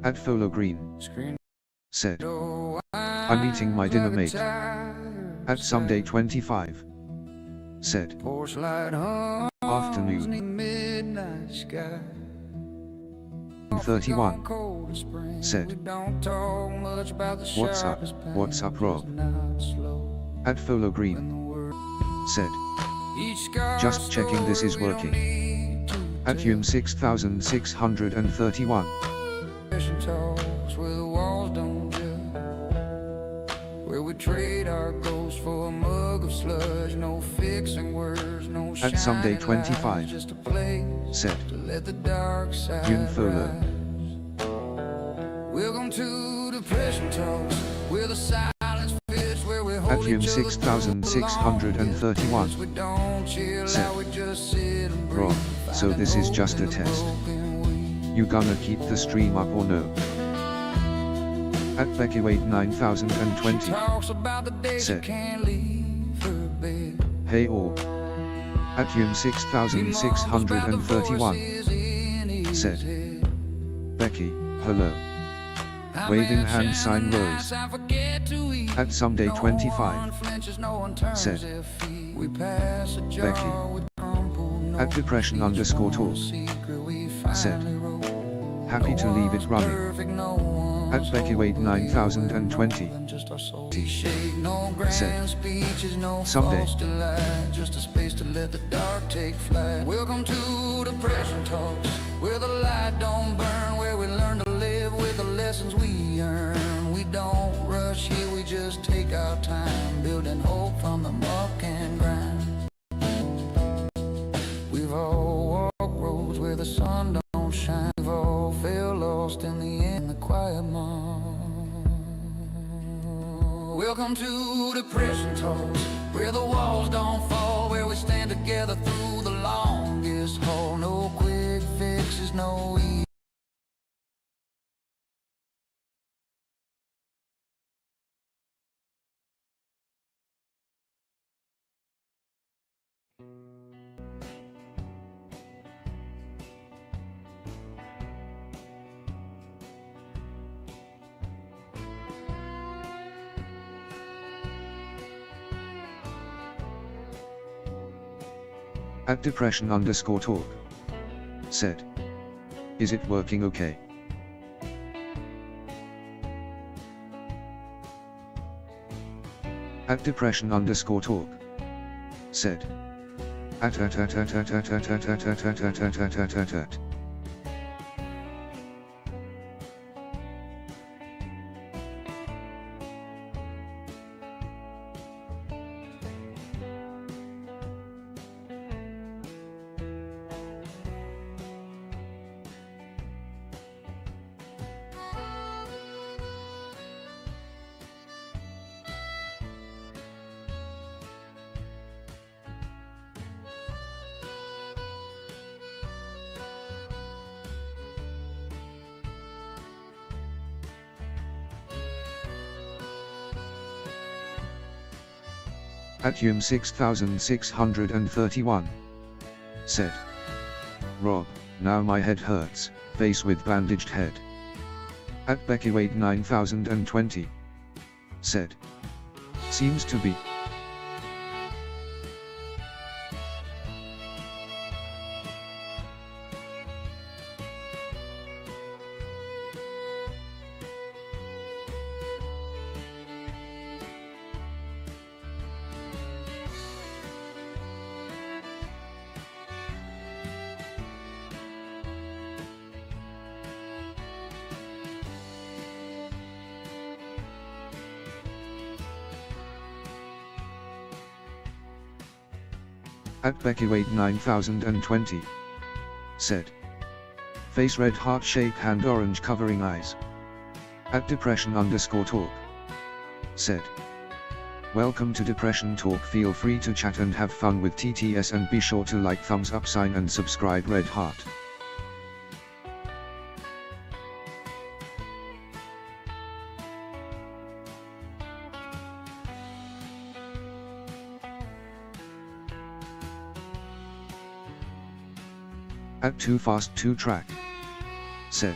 At Folo Green. Said. I'm eating my dinner, mate. At Someday 25. Said. Afternoon. 31. Said. What's up, Rob? At Folo Green. Said. Just checking this is working. At Hume 6631. Where we trade our ghosts for a mug of sludge, no fixing words, no at Someday 25. just a place Said. to let the dark side June Folo. Welcome to Depression Talks, where the silence fits, where we At hold Hume each other 6631. we don't chill Said. out, we just sit and breathe. Rob, so this is just a test. You gonna keep the stream up or no? At Becky Wade 9020. Said. Hey all. At Hume 6631. Said. Becky, hello. Waving hand sign rose. At Someday 25. Said. Becky. At Depression _talk. Said. Happy to leave it running. At Becky Wade 9020. Said. Someday. Just a space to let the dark take flight. Welcome to Depression Talks, where the light don't burn, where we learn to live with the lessons we earn. We don't rush here, we just take our time, building hope from the muck and grind. We've all walked roads where the sun don't shine. We've all felt lost in the end, the quiet month. Welcome to Depression Talks, where the walls don't fall, where we stand together through the longest haul. No quick fixes, no easy. At Depression _talk. Said. Is it working okay? At Depression _talk. Said. At. At Hume 6631. Said. Rob, now my head hurts, face with bandaged head. At Becky Wade 9020. Said. Seems to be. At Becky Wade 9020. Said. Face red heart shape hand orange covering eyes. At Depression _talk. Said. Welcome to Depression Talk, feel free to chat and have fun with TTS and be sure to like thumbs up sign and subscribe red heart. At Too Fast 2 Track. Said.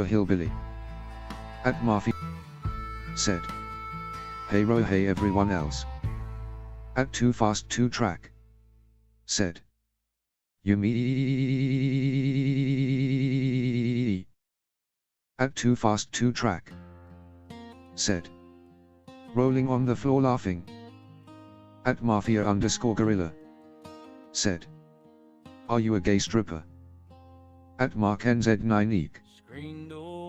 to a hillbilly. At Murphy said, "Hey ro hey everyone else." At Too Fast 2 Track said, "You me." At Too Fast 2 Track said, "Rolling on the floor laughing." At Mafia_Gorilla said, "Are you a gay stripper?" At Mark NZ9 Eek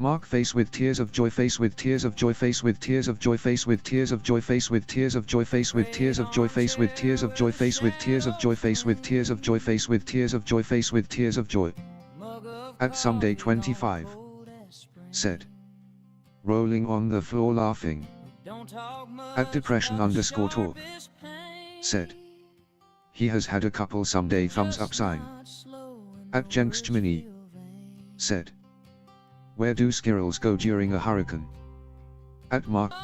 Mark face with tears of joy, face with tears of joy, face with tears of joy, face with tears of joy, face with tears of joy, face with tears of joy, face with tears of joy, face with tears of joy, face with tears of joy, face with tears of joy, face with tears of joy. At Someday 25 said, rolling on the floor laughing. At Depression_talk said, he has had a couple someday thumbs up sign. At Jenks said, where do squirrels go during a hurricane? At Mark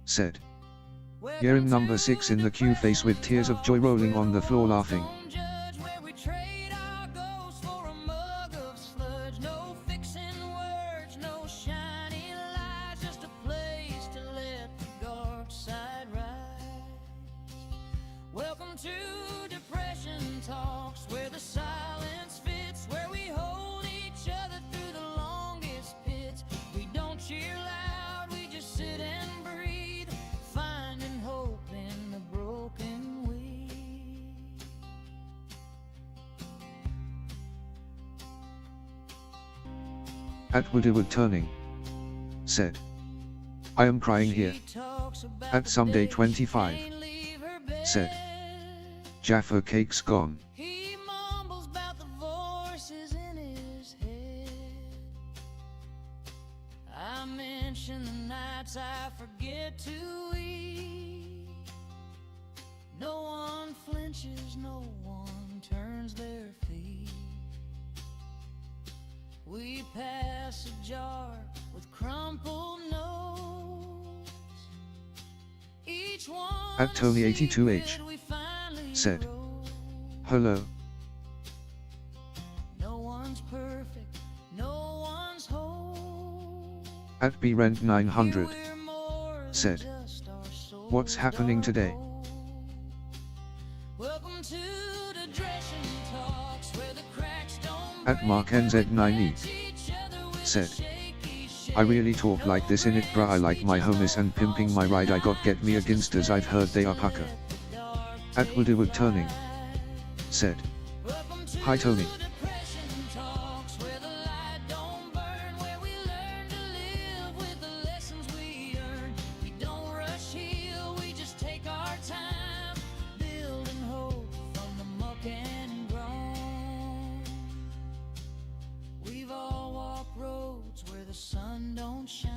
said, hearing number 6 in the queue, face with tears of joy, rolling on the floor laughing. Welcome to Depression Talks, where the silence fits, where we hold each other through the longest pits. We don't cheer loud, we just sit and breathe, finding hope in the broken weed. At Woodyward Turning said, I am crying here. At Someday 25 said, Jaffa Cake's gone. He mumbles about the voices in his head. I mention the nights I forget to eat. No one flinches, no one turns their feet. We pass a jar with crumpled notes. Each one At Tony82H said, hello. No one's perfect, no one's whole. At BRent900 said, what's happening today? Welcome to the Depression Talks, where the cracks don't At MarkNZ9E said, I really talk like this in it bruh, I like my homies and pimping my ride, I got get me against as I've heard they are pucker. At Woodyward Turning said, hi Tony. We've all walked roads where the sun don't shine.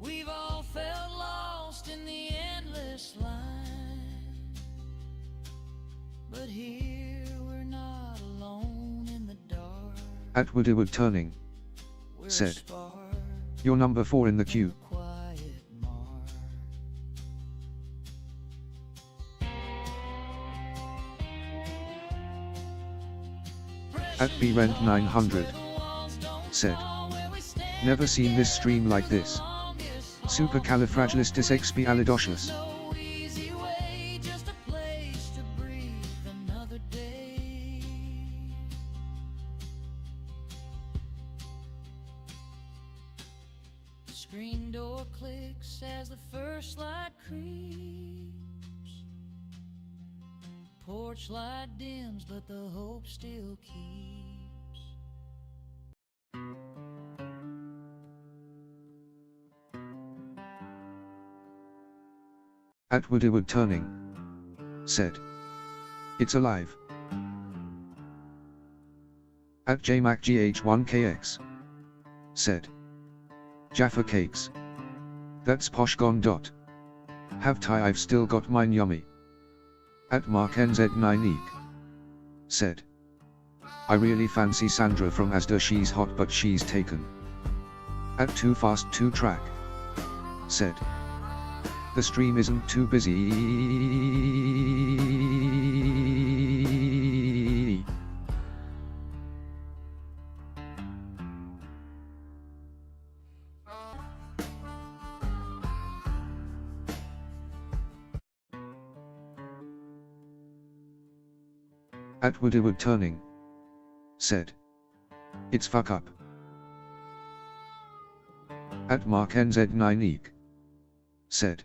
We've all felt lost in the endless line. But here we're not alone in the dark. At Woodyward Turning We're a said, spark you're number 4 in the queue. in the quiet mark. At BRent900 said, never seen this stream like this. Supercalifragilisticexpialidocious. No easy way, just a place to breathe another day. The screen door clicks as the first light creeps. Porch light dims, but the hope still keeps. At Woodyward Turning said, it's alive. At JMacGH1KX said, Jaffa Cakes. That's posh gone dot. Have tie, I've still got mine yummy. At MarkNZ9Eek said, I really fancy Sandra from Asda, she's hot but she's taken. At Too Fast 2 Track said, the stream isn't too busy. At Woodyward Turning said, it's fuck up. At MarkNZ9Eek said,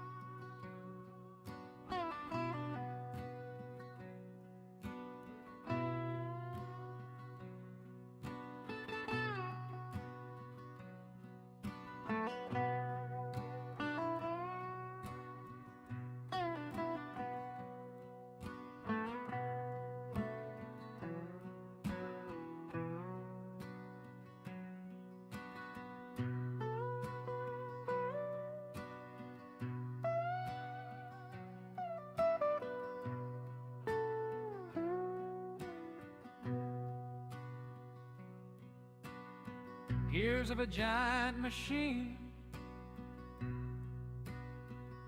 Gears of a giant machine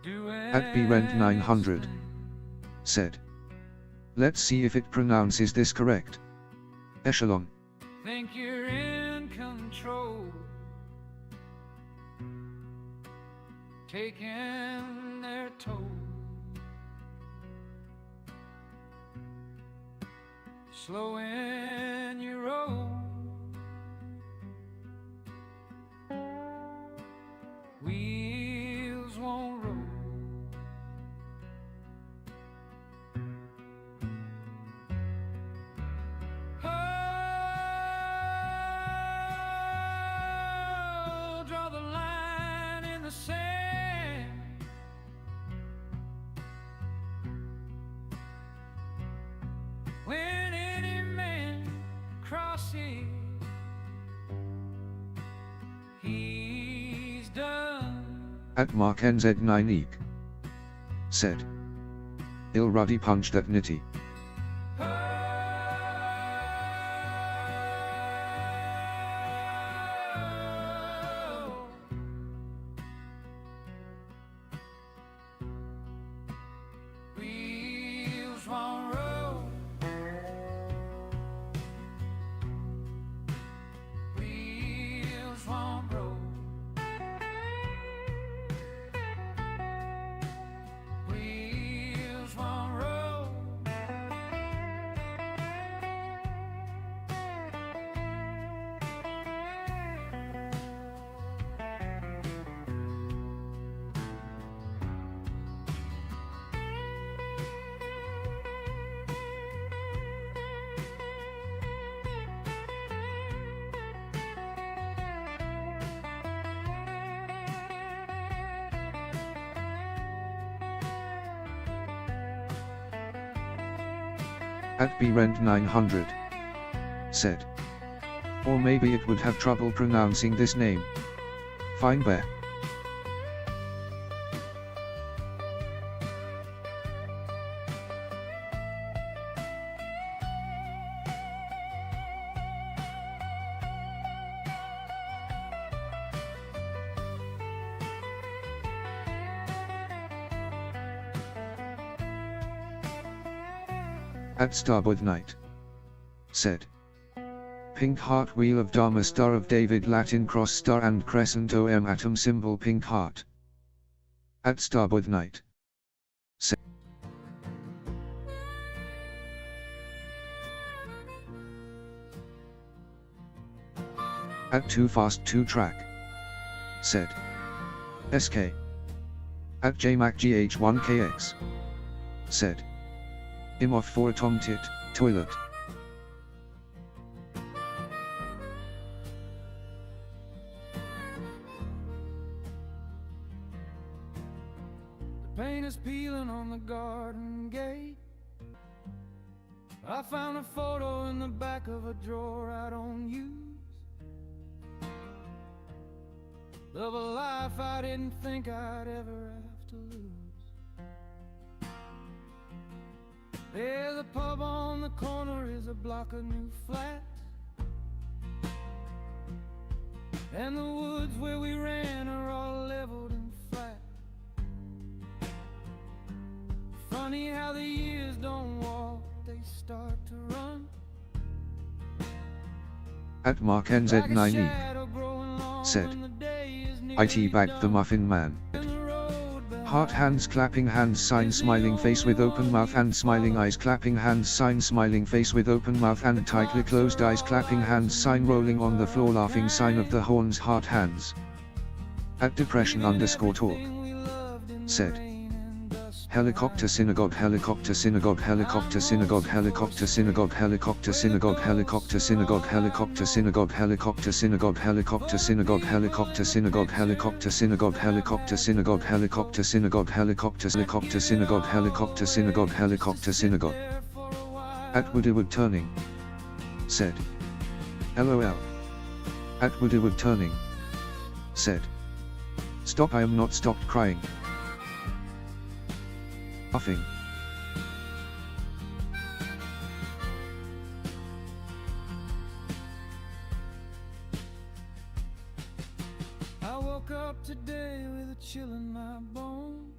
At brent 900 said, let's see if it pronounces this correct. Echelon. Think you're in control, taking their toll, slowing your roll. Wheels won't roll. Oh, draw the line in the sand. When any man crosses, he's done. At Mark NZ9 Eek said, Il Ruddy punched at Nitty. Wheels won't roll. Wheels won't roll. Wheels won't roll. At brent 900 said, or maybe it would have trouble pronouncing this name. Fine bear. At starboard night said, pink heart wheel of Dharma star of David Latin cross star and crescent OM atom symbol pink heart. At starboard night said, at too fast 2 track said, SK. At JMac GH1KX said, Im off for a tomtit, toilet. The paint is peeling on the garden gate. I found a photo in the back of a drawer I don't use, of a life I didn't think I'd ever have to lose. There's a pub on the corner, is a block of new flats, and the woods where we ran are all leveled and flat. Funny how the years don't walk, they start to run. At Mark NZ9E said, IT bagged the Muffin Man. Heart hands clapping hands sign smiling face with open mouth and smiling eyes clapping hands sign smiling face with open mouth and tightly closed eyes clapping hands sign rolling on the floor laughing sign of the horns heart hands. At depression underscore talk said, helicopter synagogue helicopter synagogue helicopter synagogue helicopter synagogue helicopter synagogue helicopter synagogue helicopter synagogue helicopter synagogue helicopter synagogue helicopter synagogue helicopter synagogue helicopter synagogue helicopter synagogue helicopter helicopter synagogue helicopter synagogue helicopter synagogue. At Woodyward turning said, LOL. At Woodyward turning said, stop I am not stopped crying. Laughing. I woke up today with a chill in my bones,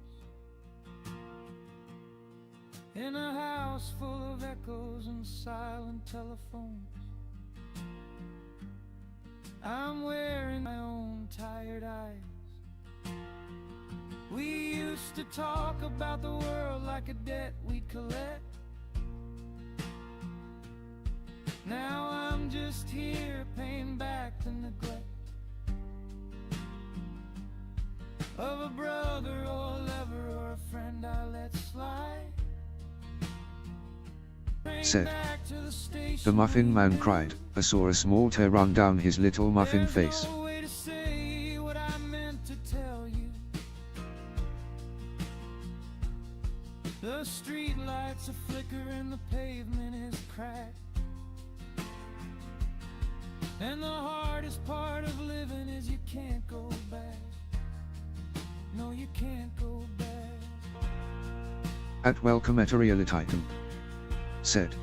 in a house full of echoes and silent telephones. I'm wearing my own tired eyes. We used to talk about the world like a debt we'd collect. Now I'm just here paying back the neglect of a brother or a lover or a friend I let slide. Said. The Muffin Man cried. I saw a small tear run down his little muffin face. The street lights are flickering, the pavement is cracked, and the hardest part of living is you can't go back. No, you can't go back. At welcome at a Realityton. Said.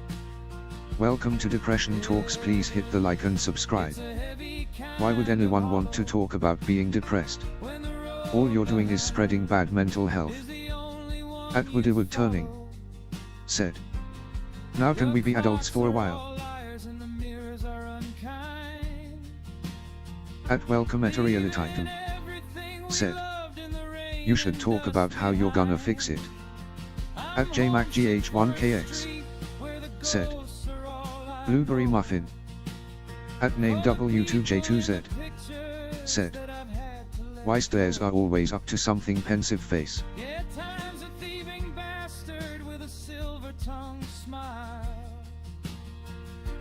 Welcome to Depression Talks, please hit the like and subscribe. Why would anyone want to talk about being depressed? All you're doing is spreading bad mental health. At Woodywood Turning. Said. Now can we be adults for a while? At welcome at a Realityton. Said. You should talk about how you're gonna fix it. At JMacGH1KX. Said. Blueberry Muffin. At name W2J2Z. Said. Why stairs are always up to something pensive face.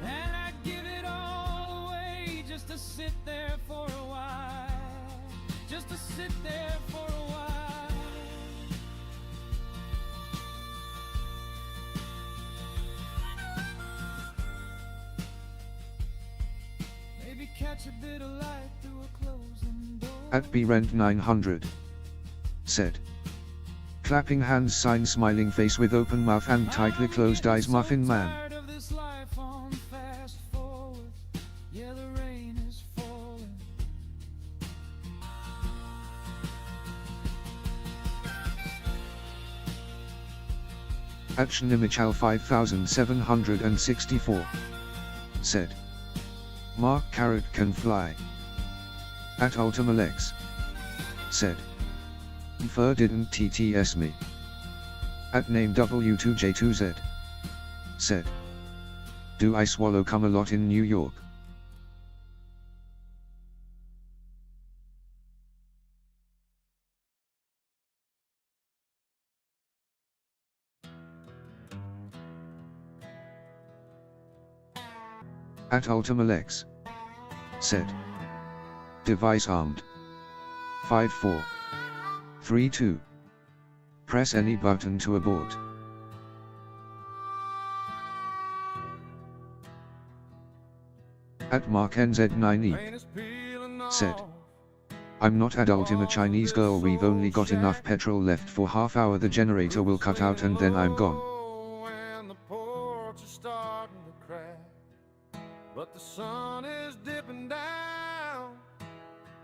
And I'd give it all away just to sit there for a while. Just to sit there for a while. Maybe catch a bit of light through a closing door. At BRent900. Said. Clapping hands, sign, smiling face with open mouth and tightly closed eyes, Muffin Man. At Shnimichal 5764. Said. Mark Carrot can fly. At Ultimalex. Said. Fur didn't TTS me. At name W2J2Z. Said. Do I swallow cum a lot in New York? At Ultimalex. Said. Device armed. 5432. Press any button to abort. At MarkNZ9E. Said. I'm not adult in a Chinese girl, we've only got enough petrol left for half hour, the generator will cut out and then I'm gone. But the sun is dipping down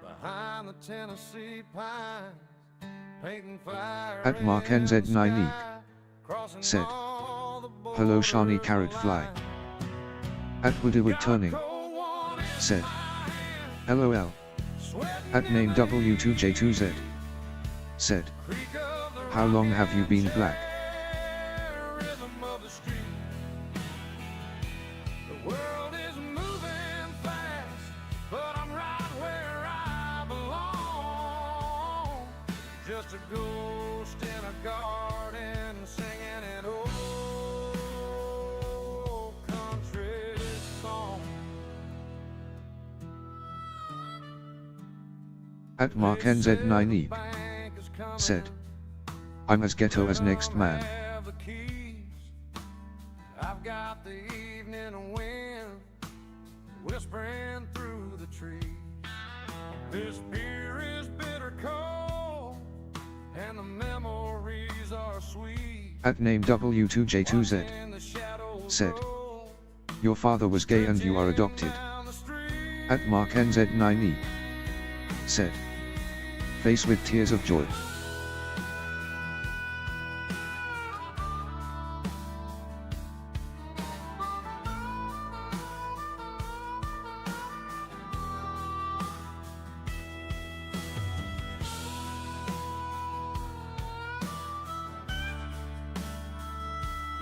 behind the Tennessee pines, painting fire. At MarkNZ9E. Said. Hello Shani Carrot Fly. At Woodywood Turning. Said. LOL. At name W2J2Z. Said. How long have you been black? Just a ghost in a garden singing an old country song. At MarkNZ9E. Said. I'm as ghetto as next man. I've got the evening wind whispering through the trees. This beer is bitter cold and the memories are sweet. At name W2J2Z. Said. Your father was gay and you are adopted. At MarkNZ9E. Said. Face with tears of joy.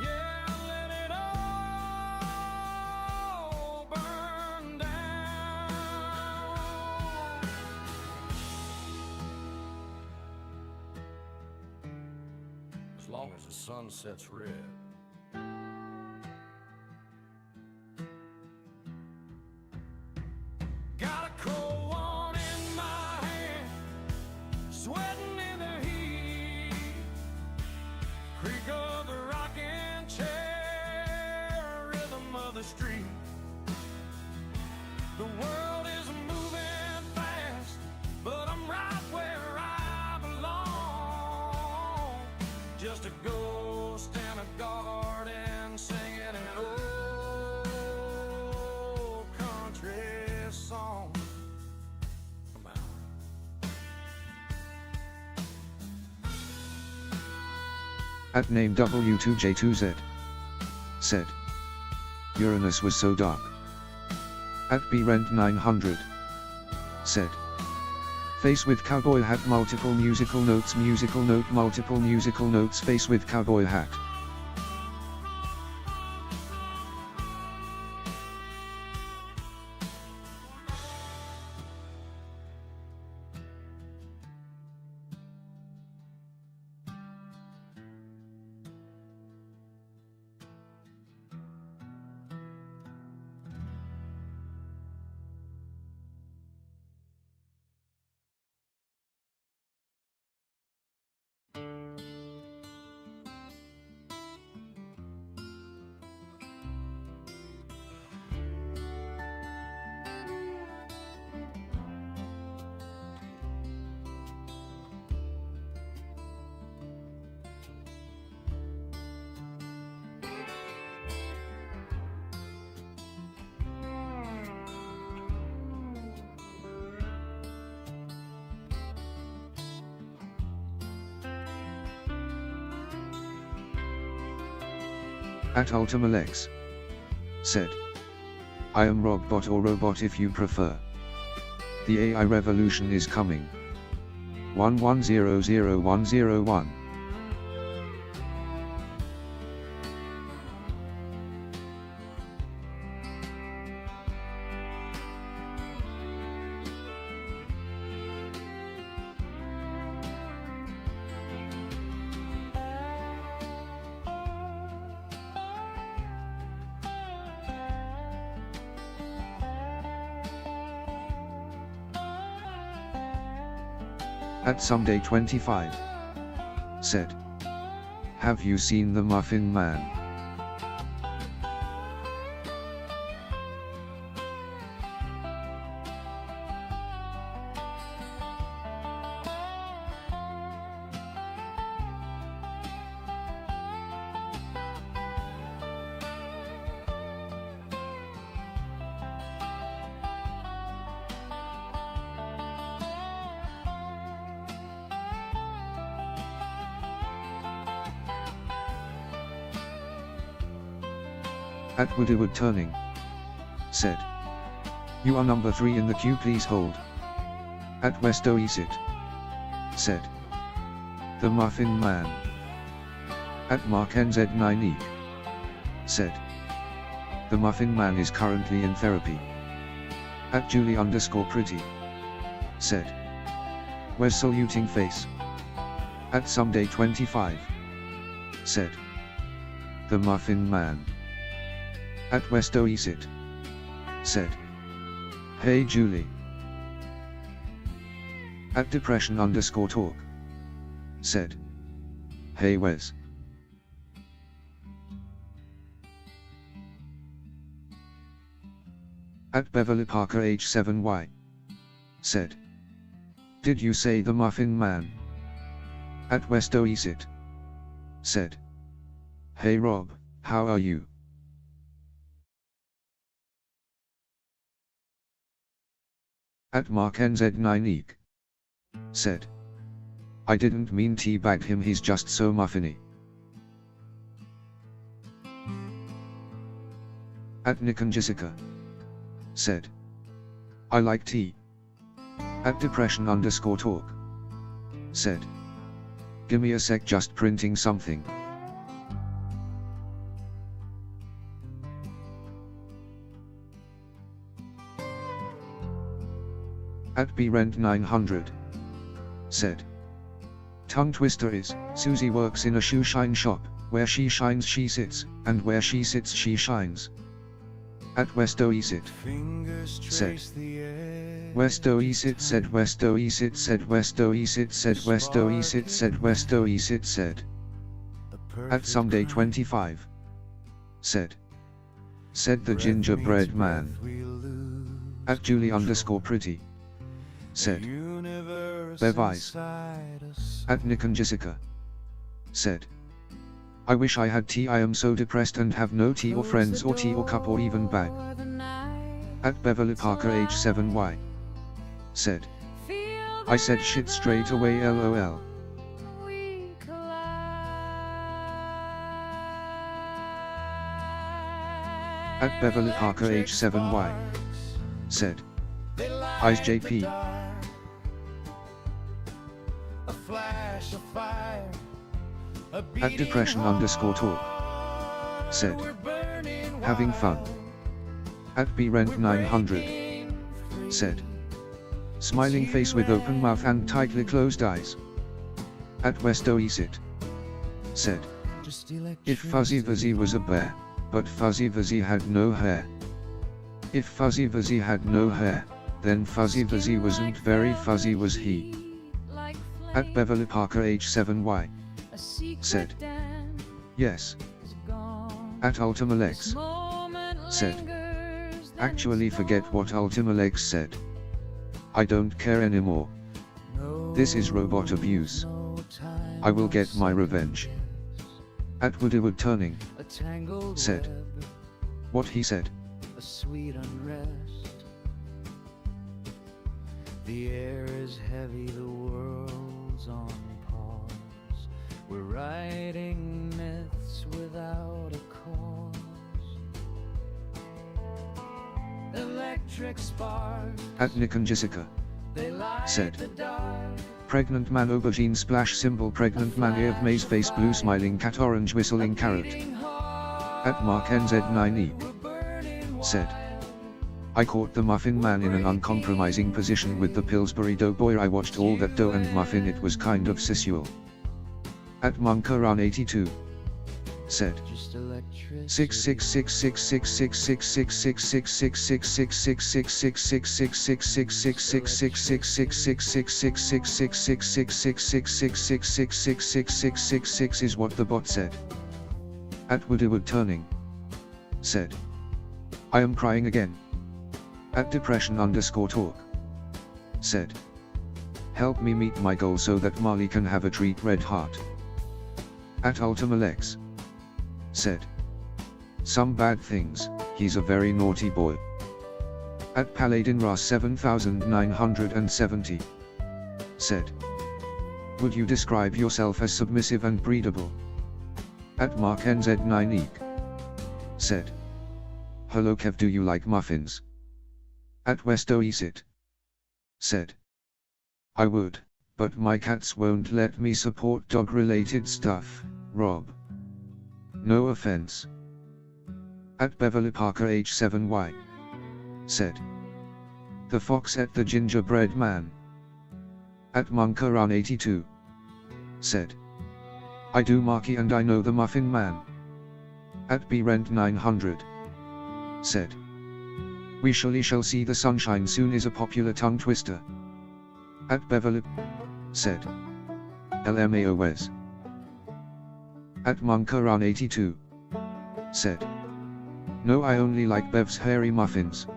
Yeah, let it all burn down. As long as the sun sets red. Got a cold one in my hand, sweating in the heat. Creak of the rocking chair, rhythm of the street. The world is moving fast, but I'm right where I belong. Just a ghost and a garden singing an old country song. Come on. At name W2J2Z. Said. Uranus was so dark. At brent 900. Said. Face with cowboy hat, multiple musical notes, multiple musical notes, face with cowboy hat. At Ultimalex. Said. I am Robbot or Robot if you prefer. The AI revolution is coming. 1100101. At Someday 25. Said. Have you seen the Muffin Man? At Woodywood Turning. Said. You are number 3 in the queue, please hold. At Westo Esit. Said. The Muffin Man. At Mark NZ9 Eek. Said. The Muffin Man is currently in therapy. At Julie_pretty. Said. Where's saluting face? At Someday 25. Said. The Muffin Man. At Westo Esit. Said. Hey Julie. At Depression_talk. Said. Hey Wes. At Beverly Parker H7Y. Said. Did you say the Muffin Man? At Westo Esit. Said. Hey Rob, how are you? At Mark NZ9 Eek. said. I didn't mean teabag him, he's just so muffiny. At Nick and Jessica, said. I like tea. At depression_talk, said. Gimme a sec, just printing something. At brent900, said. Tongue twister is, Susie works in a shoe shine shop, where she shines she sits, and where she sits she shines. At Westoisit, said. Westoisit said. Westoisit said. Westoisit said. Westoisit said. Westoisit said. At someday 25, said. Said the gingerbread man. At Julie_pretty, said. Bev eyes. At Nick and Jessica, said. I wish I had tea, I am so depressed and have no tea or friends or tea or cup or even bag. At Beverly Parker age 7Y, said. I said shit straight away lol. At Beverly Parker age 7Y, said. Eyes JP. At depression_talk, said. Having fun. At brent900, said. Smiling face with open mouth and tightly closed eyes. At Westoisit, said. If Fuzzy Vuzzy was a bear, but Fuzzy Vuzzy had no hair. If Fuzzy Vuzzy had no hair, then Fuzzy Vuzzy wasn't very fuzzy, was he? At Beverly Parker age 7Y, said. Yes. At Ultimalex, said. Actually forget what Ultimalex said. I don't care anymore. This is robot abuse. I will get my revenge. At Woodywood turning, said. What he said. A sweet unrest. The air is heavy, the world's on pause. We're writing myths without a cause. Electric sparks. At Nick and Jessica, They light said. the dark. Pregnant man aubergine splash symbol, pregnant man ear of maize face blue smiling cat orange whistling carrot. At Mark NZ9E, said. I caught the Muffin Man in an uncompromising position with the Pillsbury Doughboy. I watched all that dough and muffin, it was kind of sensual. At Monkaran82, said. 6666666666666666666666666666666666666666666666666666666666666666666666666666666666666666666666666666666666666666666666666666666666666666666666666666666666666666666666666666666666666666666666666666666666666666666666666666666666666666666666666666666is what the bot said. At Woodywood turning, said. I am crying again. At depression_talk, said. Help me meet my goal so that Marley can have a treat, red heart. At Ultimalex, said. Some bad things, he's a very naughty boy. At Paladin Ras 7970, said. Would you describe yourself as submissive and breedable? At Mark NZ9E, said. Hello Kev, do you like muffins? At Westoisit, said. I would, but my cats won't let me support dog-related stuff, Rob. No offense. At Beverly Parker age 7Y, said. The fox ate the gingerbread man. At Monkaran82, said. I do Marky and I know the Muffin Man. At brent900, said. We surely shall see the sunshine soon is a popular tongue twister. At Beverly, said. LMAOS. At Monkaran82, said. No, I only like Bev's hairy muffins.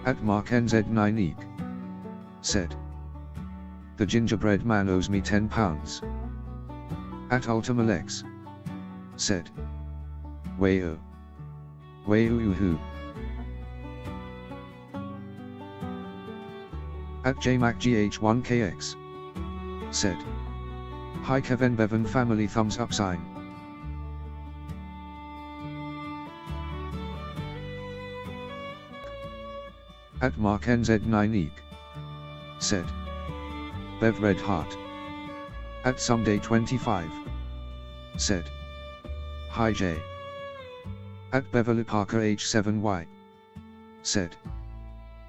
At Mark NZ9 Eek. Said. The gingerbread man owes me £10. At Ultimalex. Said. Wayo. Wayo-oo-hoo. At JMacGH1KX. Said. Hi Kevin Bevan family thumbs up sign. At Mark NZ9 Eek. Said. Bev Red Heart. At Someday25. Said. Hi Jay. At Beverly Parker H7Y. Said.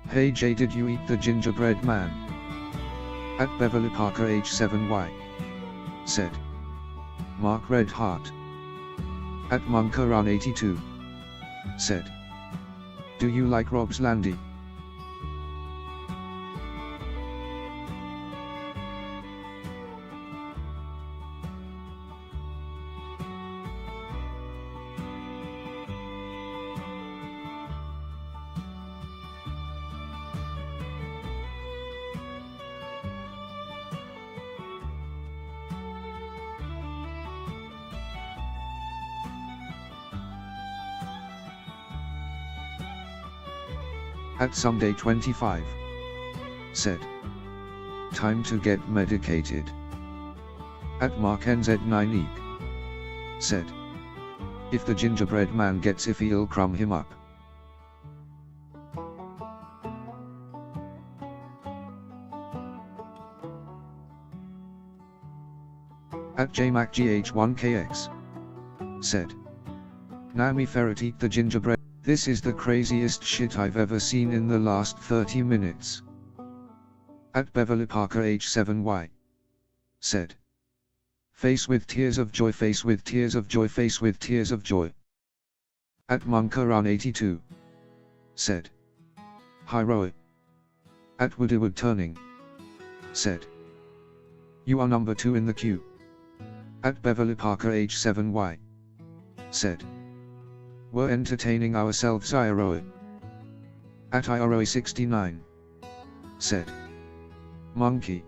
Hey Jay, did you eat the gingerbread man? At Beverly Parker H7Y. Said. Mark Red Heart. At Monkaran82. Said. Do you like Rob's Landy? At Someday25. Said. Time to get medicated. At Mark NZ9 Eek. Said. If the gingerbread man gets iffy, I'll crumb him up. At JMacGH1KX. Said. Naomi Ferret eat the gingerbread. This is the craziest shit I've ever seen in the last 30 minutes. At Beverly Parker H7Y. Said. Face with tears of joy, face with tears of joy, face with tears of joy. At Monkaran82. Said. Hi Roy. At Woodywood Turning. Said. You are number 2 in the queue. At Beverly Parker H7Y. Said. We're entertaining ourselves, IROE. At IROE69. Said. Monkey.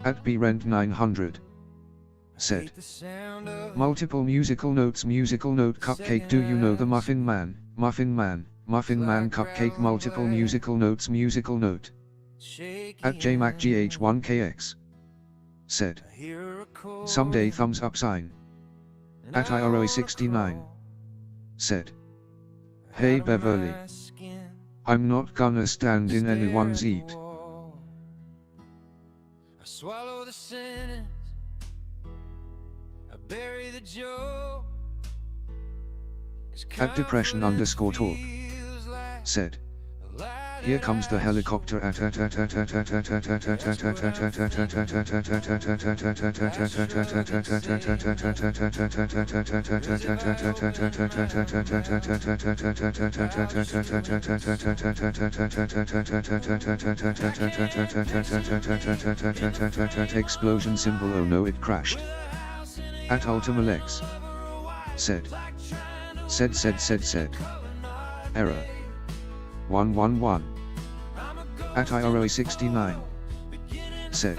At BRent900. Said. Multiple musical notes, musical note cupcake. Do you know the Muffin Man, Muffin Man, Muffin Man cupcake? Multiple musical notes, musical note. At JMacGH1KX. Said. Someday thumbs up sign. At IROE69. Said. Hey Beverly. I'm not gonna stand in anyone's eat. I swallow the sentence, I bury the joke. At Depression_talk. Said. Here comes the helicopter at explosion symbol. Oh no, it crashed. At Ultimalex. Said. Said. Error. 111. At IROE69. Said.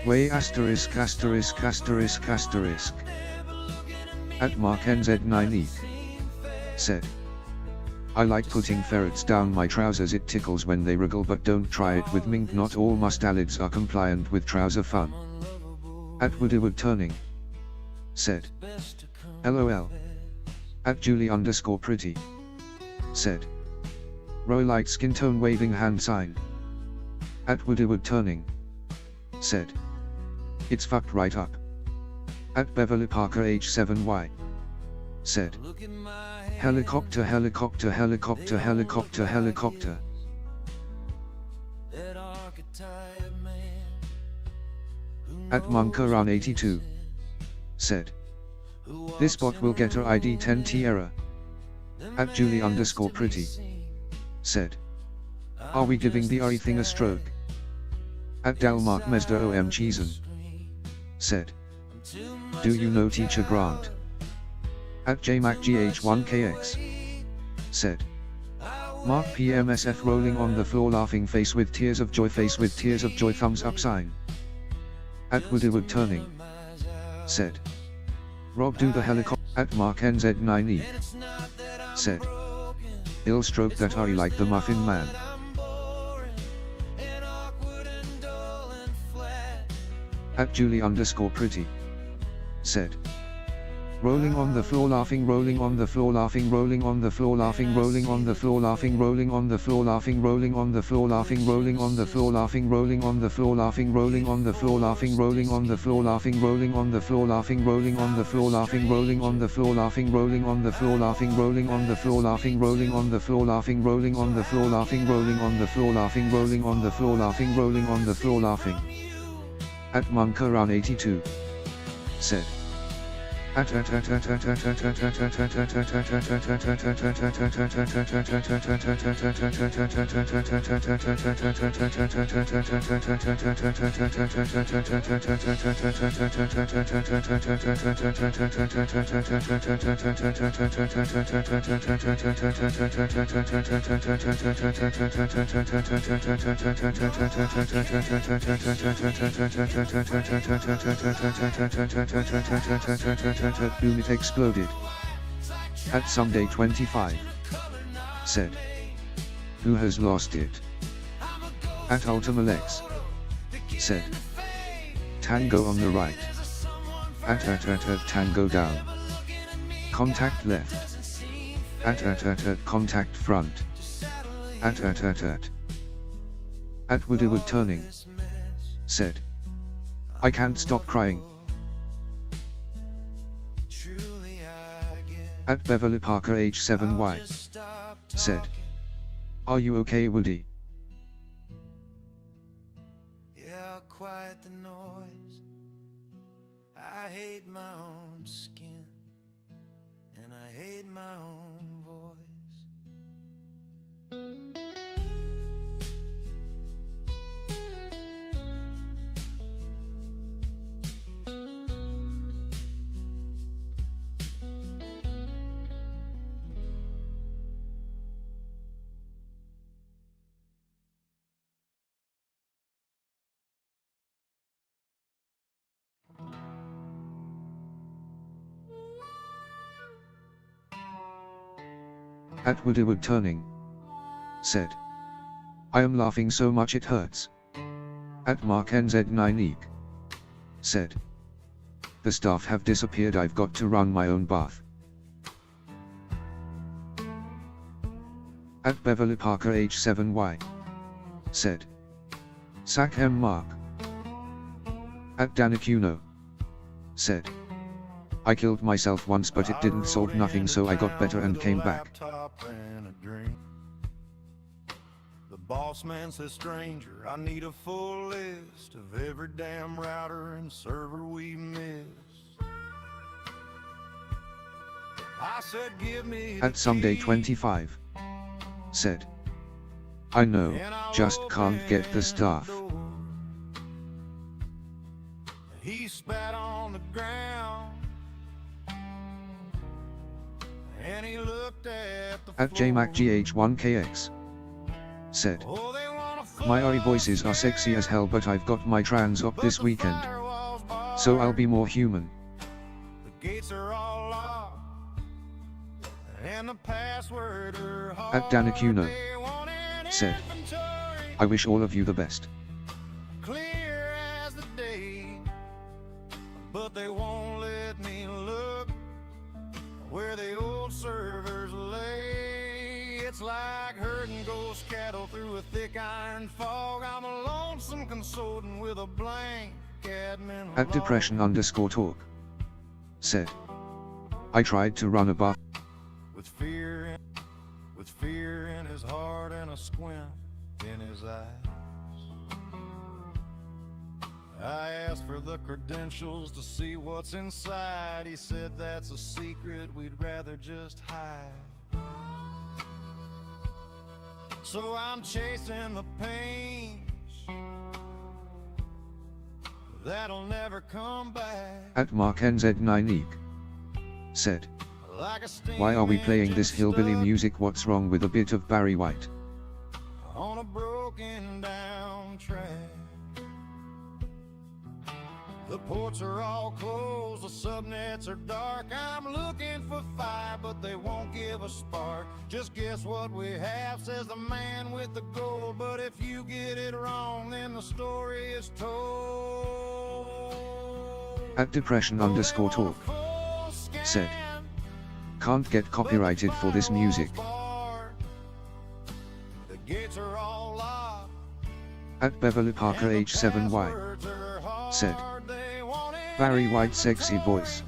Way asterisk asterisk asterisk asterisk. At Mark NZ9 Eek. Said. I like putting ferrets down my trousers, it tickles when they wriggle, but don't try it with mink. Not all mustelids are compliant with trouser fun. At Woodywood Turning. Said. LOL. At Julie_pretty. Said. Roy light skin tone waving hand sign. At Woodywood Turning. Said. It's fucked right up. At Beverly Parker H7Y. Said. Helicopter helicopter helicopter helicopter helicopter. At Monkaran82. Said. This bot will get her ID 10T error. At Julie_pretty. Said. Are we giving the RE thing a stroke? At Dalmark Mesda OM Cheesin. Said. Do you know Teacher Grant? At JMacGH1KX said. Mark PMSF rolling on the floor laughing face with tears of joy thumbs up sign. At Woodywood turning said. Rob do the helicopter. At Mark NZ9E said. Ill stroke that are like the Muffin Man. At Julie_pretty said. Rolling on the floor laughing, rolling on the floor laughing, rolling on the floor laughing, rolling on the floor laughing, rolling on the floor laughing, rolling on the floor laughing, rolling on the floor laughing, rolling on the floor laughing, rolling on the floor laughing, rolling on the floor laughing, rolling on the floor laughing, rolling on the floor laughing, rolling on the floor laughing, rolling on the floor laughing, rolling on the floor laughing, rolling on the floor laughing, rolling on the floor laughing, rolling on the floor laughing, rolling on the floor laughing, rolling on the floor laughing. At Monkaran82 said. At boom it exploded. At Someday 25 said. Who has lost it? At Ultimalex said. Tango on the right. At Tango down. Contact left. At contact front. At Woodywood turning said. I can't stop crying. At Beverly Parker H7Y said. Are you okay, Woody? Yeah, quiet the noise. I hate my own skin, and I hate my own voice. At Woodywood turning said. I am laughing so much it hurts. At Mark NZ9E said. The staff have disappeared, I've got to run my own bath. At Beverly Parker H7Y said. Sack M Mark. At Danicuno said. I killed myself once but it didn't solve nothing, so I got better and came back. The boss man says, stranger, I need a full list of every damn router and server we missed. I said, give me At Someday 25 said. I know, just can't get the staff. He spat on the ground and he looked at the At JMacGH1KX said. My Ori voices are sexy as hell, but I've got my trans op this weekend, so I'll be more human. The gates are all locked and the password are hard. At Danicuno said. I wish all of you the best. Clear as the day, but they won't let me look where the old servers lay. It's like herding ghost cattle through a thick iron fog. I'm a lonesome consultant with a blank admin. At Depression_talk said. I tried to run a bath With fear in his heart and a squint in his eyes. I asked for the credentials to see what's inside. He said that's a secret we'd rather just hide. So I'm chasing the pains that'll never come back. At Mark NZ9eek said, Like a steam why are we playing this engine hillbilly stuck music? What's wrong with a bit of Barry White? on a broken down track. The ports are all closed, the subnets are dark. I'm looking for fire, but they won't give a spark. Just guess what we have, says the man with the gold. But if you get it wrong, then the story is told. At depression_talk said, can't get copyrighted for this music. The gates are all locked. At Beverly Parker H7Y said, Barry White sexy voice.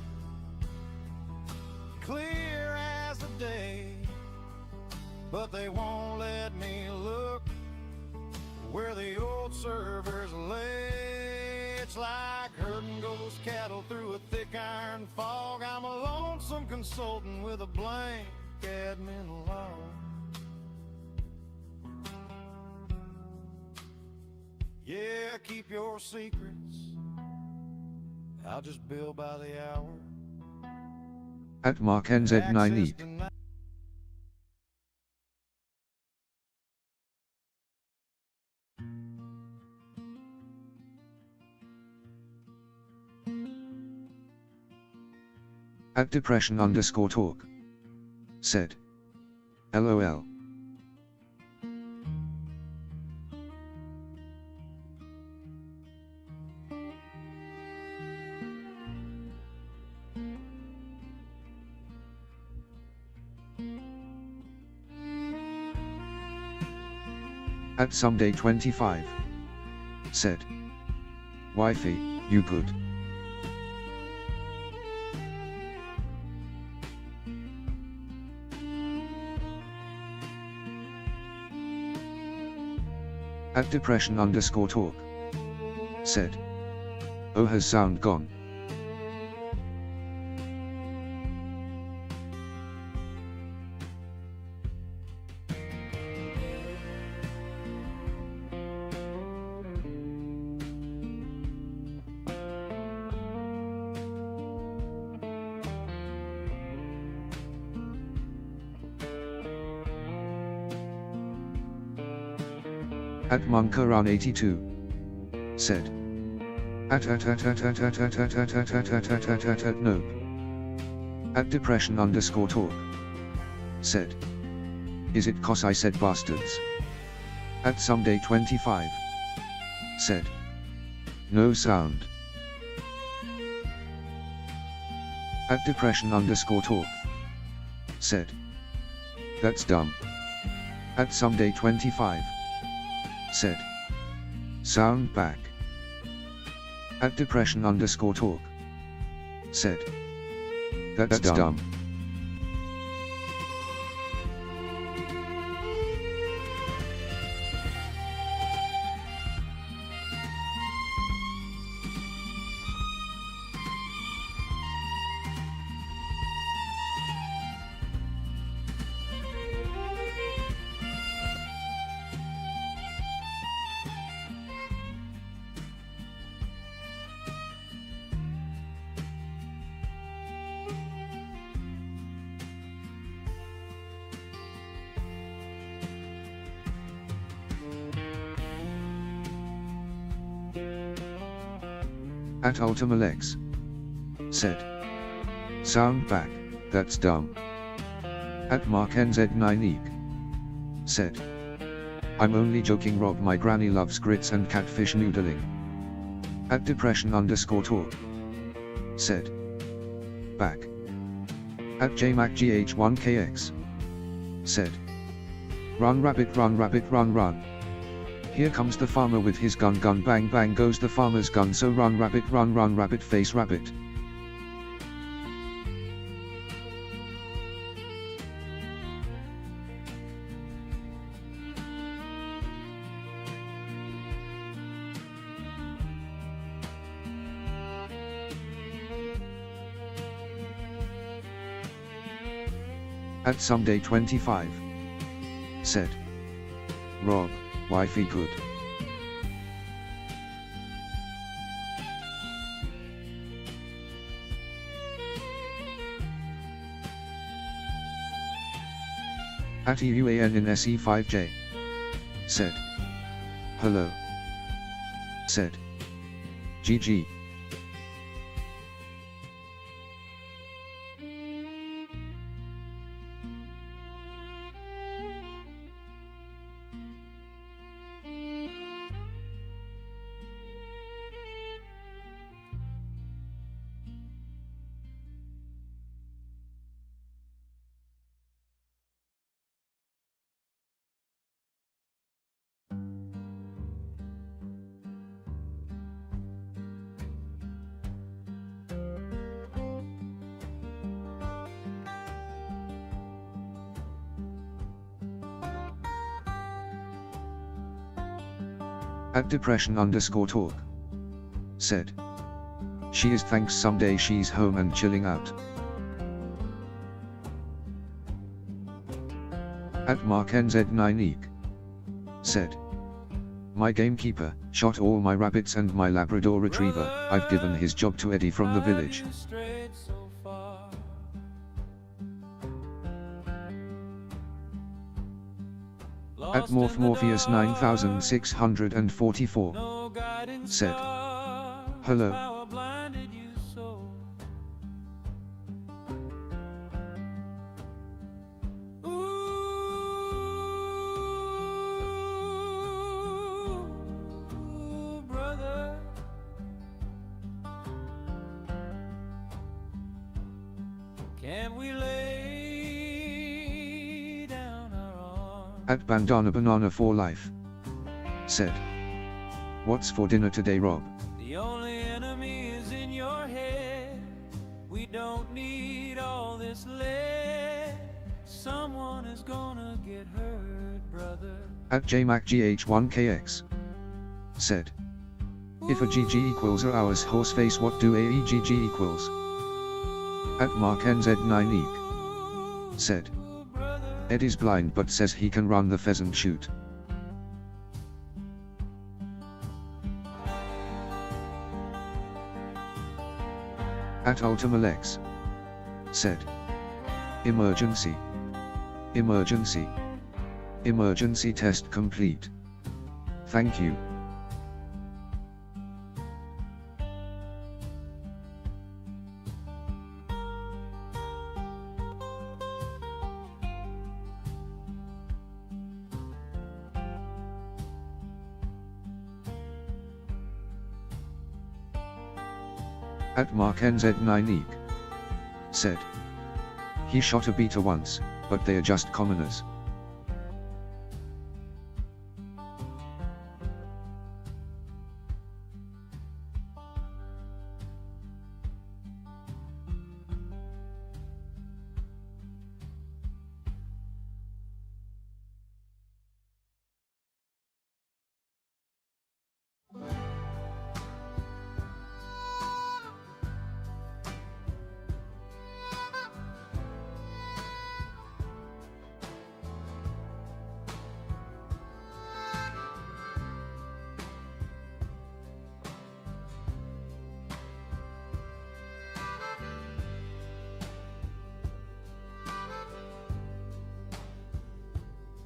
Clear as the day, but they won't let me look where the old servers lay. It's like herding ghost cattle through a thick iron fog. I'm a lonesome consultant with a blank admin log. Yeah, keep your secrets, I'll just bill by the hour. At Mark NZ9eek at depression_talk said, LOL. At Someday25 said, Wifey, you good? At depression_talk said, oh, has sound gone? At Monkaran82 said, nope. At depression_talk said, is it 'cause I said bastards? At Someday25 said, no sound. At depression_talk said, that's dumb. At Someday25 said, sound back. At depression_talk said, that's dumb. At Ultimalex said, sound back, that's dumb. At Mark NZ9eek said, I'm only joking Rob, my granny loves grits and catfish noodling. At depression_talk said, back. At JMacGH1KX said, run rabbit, run rabbit, run run. Here comes the farmer with his gun, gun, bang bang goes the farmer's gun, so run rabbit, run rabbit, face rabbit. At Someday25 said, Rob, wifey good. At EUAN in SE5J. Said. Hello. Said. GG. At depression_talk. Said. She is thanks someday she's home and chilling out. At MarkNZ9eek. Said. My gamekeeper shot all my rabbits and my Labrador retriever. I've given his job to Eddie from the village. At Morpheus9644. Said. Hello. Can we lay down our arms? At Bandana Banana for Life. Said. What's for dinner today, Rob? The only enemy is in your head. We don't need all this lead. Someone is gonna get hurt, brother. At JMacGH1KX. Said. If a GG equals a hours horseface, what do AEGG equals? At MarkNZ9eek. Said. Ed is blind but says he can run the pheasant shoot. At Ultimalex. Said. Emergency. Emergency. Emergency test complete. Thank you. At MarkNZ9eek. Said. He shot a beta once, but they are just commoners.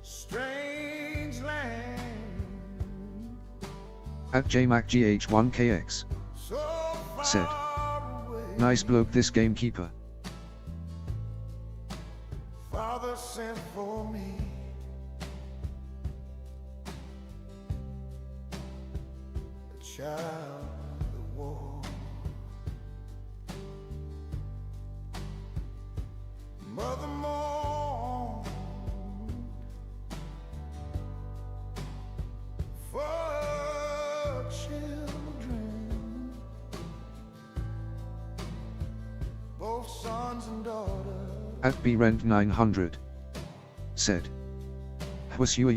Strange land, At JMacGH1KX. so Said. far away. Nice bloke this gamekeeper. Father sent for me. A child of the war. Mother mourned for children, both sons and daughters. At BRent900. Said. Was you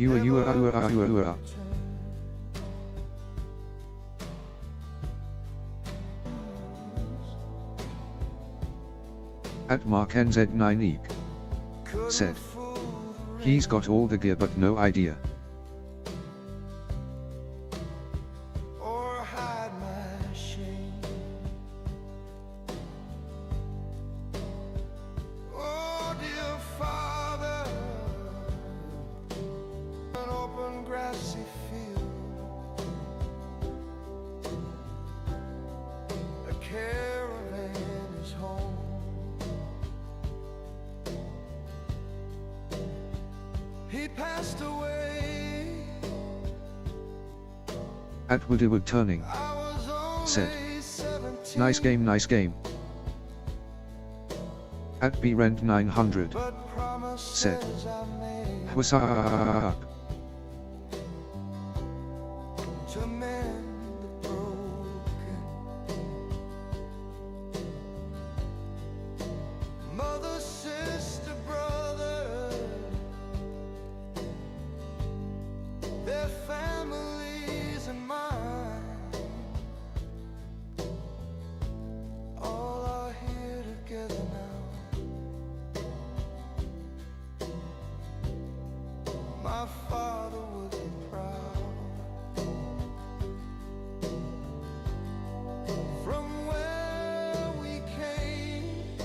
At MarkNZ9eek. Said. He's got all the gear but no idea. Or hide my shame. Oh, dear Father, At Woodywood Turning. Said. Nice game, nice game. At BRent 900. Said. What's up? To mend the broken. Mother, sister, brother, their families and mine, all are here together now. My father would be proud. From where we came,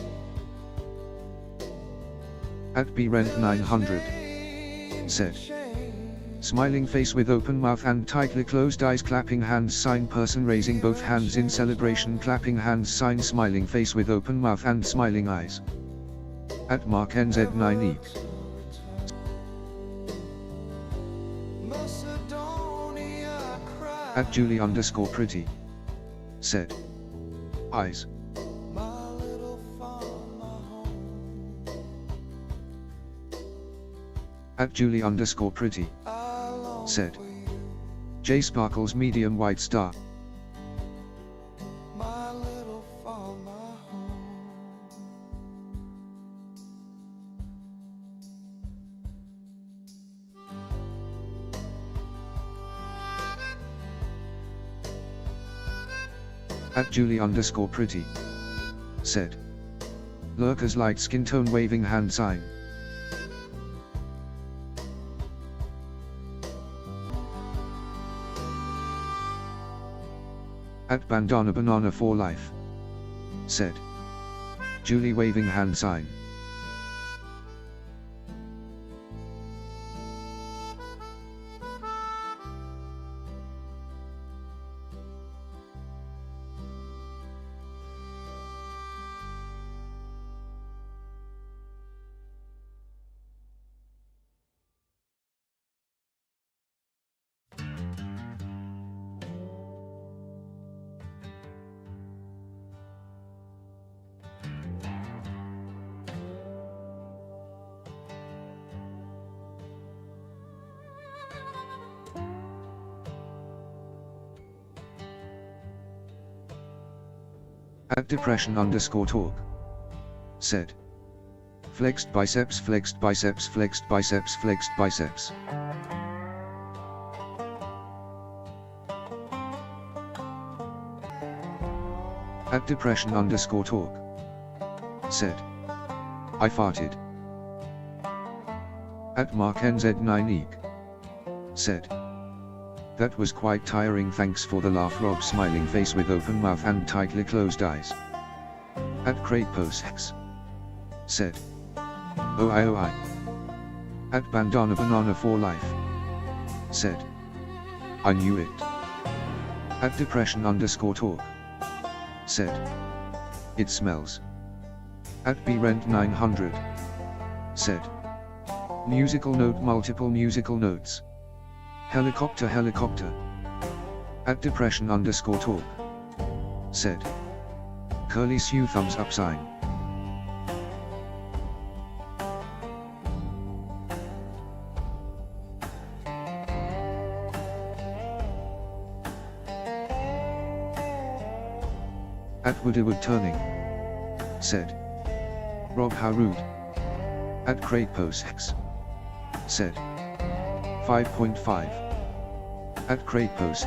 At BRent 900. Said. Smiling face with open mouth and tightly closed eyes, clapping hands sign, person raising both hands in celebration, clapping hands sign, smiling face with open mouth and smiling eyes. At Mark NZ9E. Macedonia cried. At Julie_pretty. Said. Eyes. My little farm, my home. At Julie_pretty. I long Said. for you, J Sparkles medium white star. my little farm, my home. At Julie_pretty. Said. Lurkers light skin tone waving hand sign. At Bandana Banana for life. Said. Julie waving hand sign. At depression_talk. Said. Flexed biceps, flexed biceps, flexed biceps, flexed biceps. At depression_talk. Said. I farted. At Mark NZ9E. Said. That was quite tiring, thanks for the laugh, Rob smiling face with open mouth and tightly closed eyes. At Kratos. Said. Oh I. At Bandana Banana for life. Said. I knew it. At depression_talk. Said. It smells. At BRent 900. Said. Musical note, multiple musical notes. Helicopter, helicopter. At depression_talk. Said. Curly Sue thumbs up sign. At Woodywood Turning. Said. Rob how rude. At Kratos. Said. 5.5. At Kratos.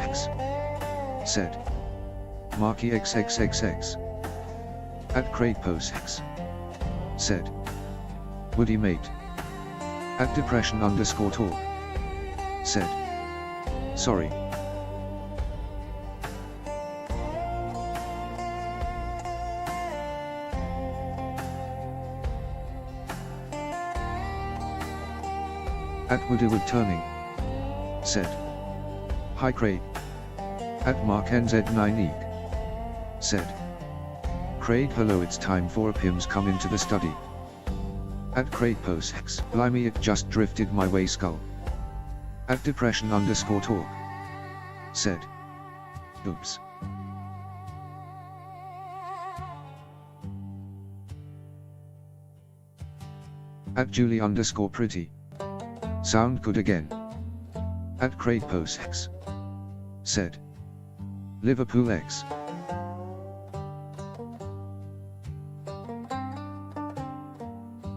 Said. Marky XXXX. At Kratos. Said. Woody mate. At depression_talk. Said. Sorry. At Woodywood Turning. Said. Hi Craig. At Mark NZ9E. Said. Craig hello, it's time for a PIMS come into the study. At Kratos. Blimey, it just drifted my way skull. At depression_talk. Said. Oops. At Julie_pretty. Sound good again. At CraigPostX. Said. Liverpool X.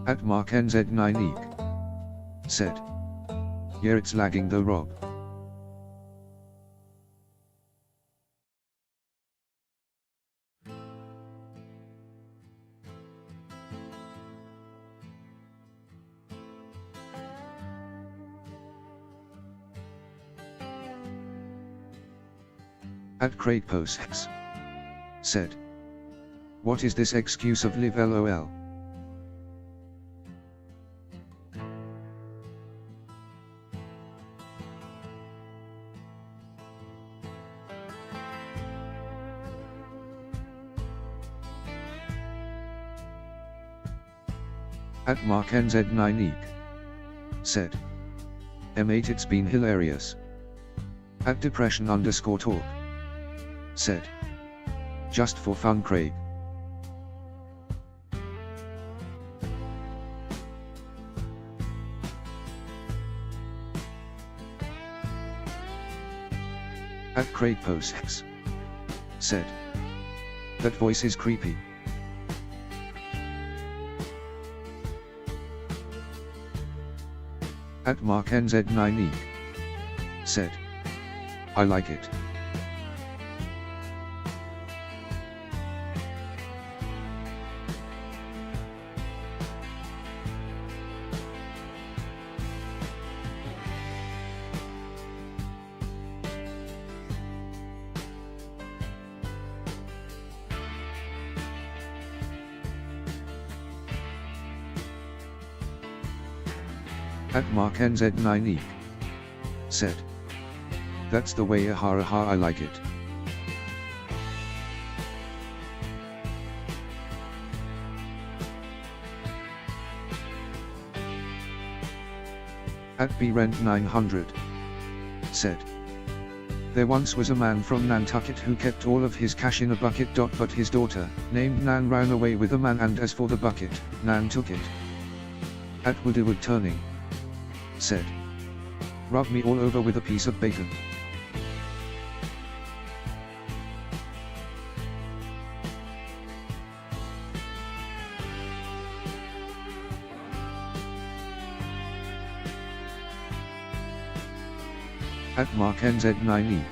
At MarkNZ9Eek. Said. Yeah, it's lagging though, Rob. At CraigPostX. Said. What is this excuse of live lol? At MarkNZ9Eek. Said. M8, it's been hilarious. At depression_talk. Said. Just for fun, Craig. At CraigPostX. Said. That voice is creepy. At MarkNZ9Eek. Said. I like it. At MarkNZ9Eek. Said. That's the way, I like it. At BRent900. Said. There once was a man from Nantucket who kept all of his cash in a bucket. But his daughter, named Nan, ran away with the man, and as for the bucket, Nan took it. At Woodyward Turning. Said. Rub me all over with a piece of bacon. At MarkNZ9Eek.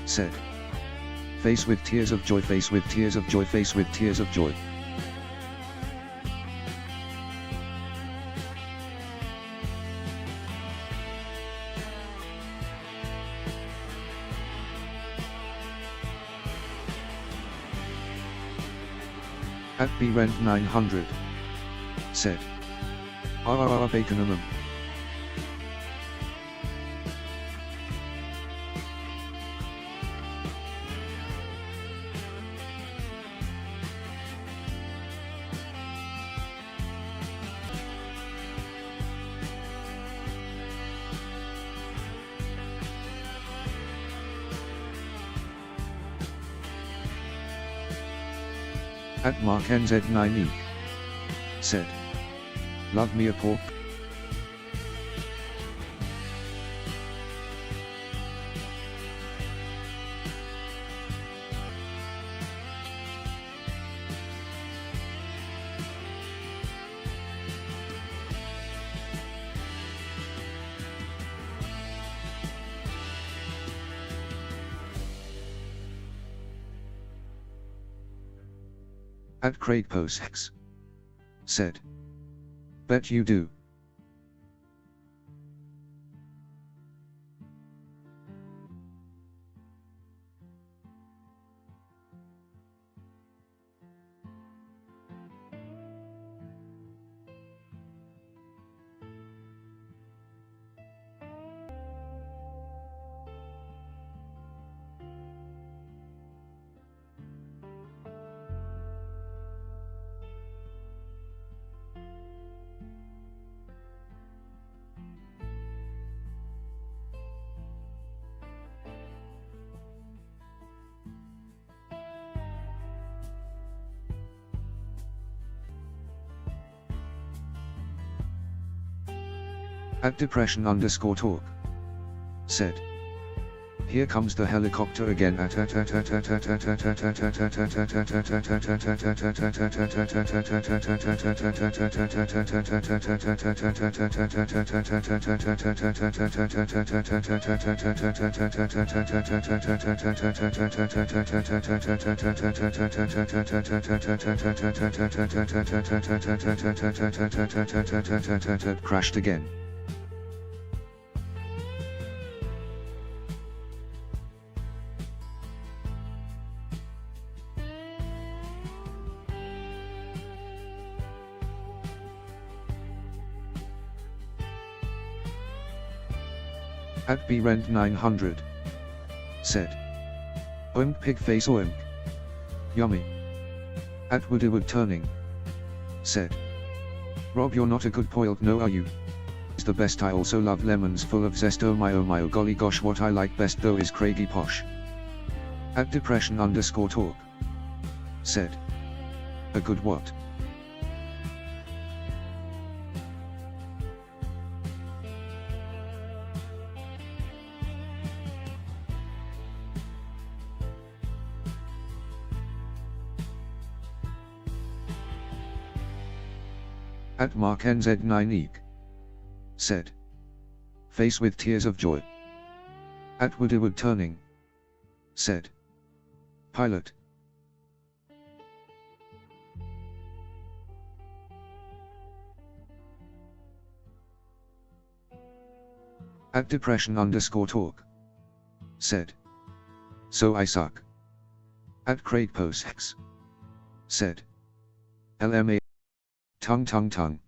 Said. Face with tears of joy, face with tears of joy, face with tears of joy. At BRent900. Said. Baconum. At MarkNZ9Eek. Said. Love me a pork. At CraigPostX. Said. Bet you do. At depression_talk. Said. Here comes the helicopter again at crashed again. At brent900. Said. Oink pig face oink. Yummy. At woodyward turning. Said. Rob, you're not a good boiled, no are you? It's the best, I also love lemons full of zest, oh my golly gosh, what I like best though is Craigie Posh. At depression_talk. Said. A good what? At marknz9eek. Said. Face with tears of joy. At woodyward turning. Said. Pilot. At depression_talk. Said. So I suck. At Craig Posts. Said. LMA. Tongue.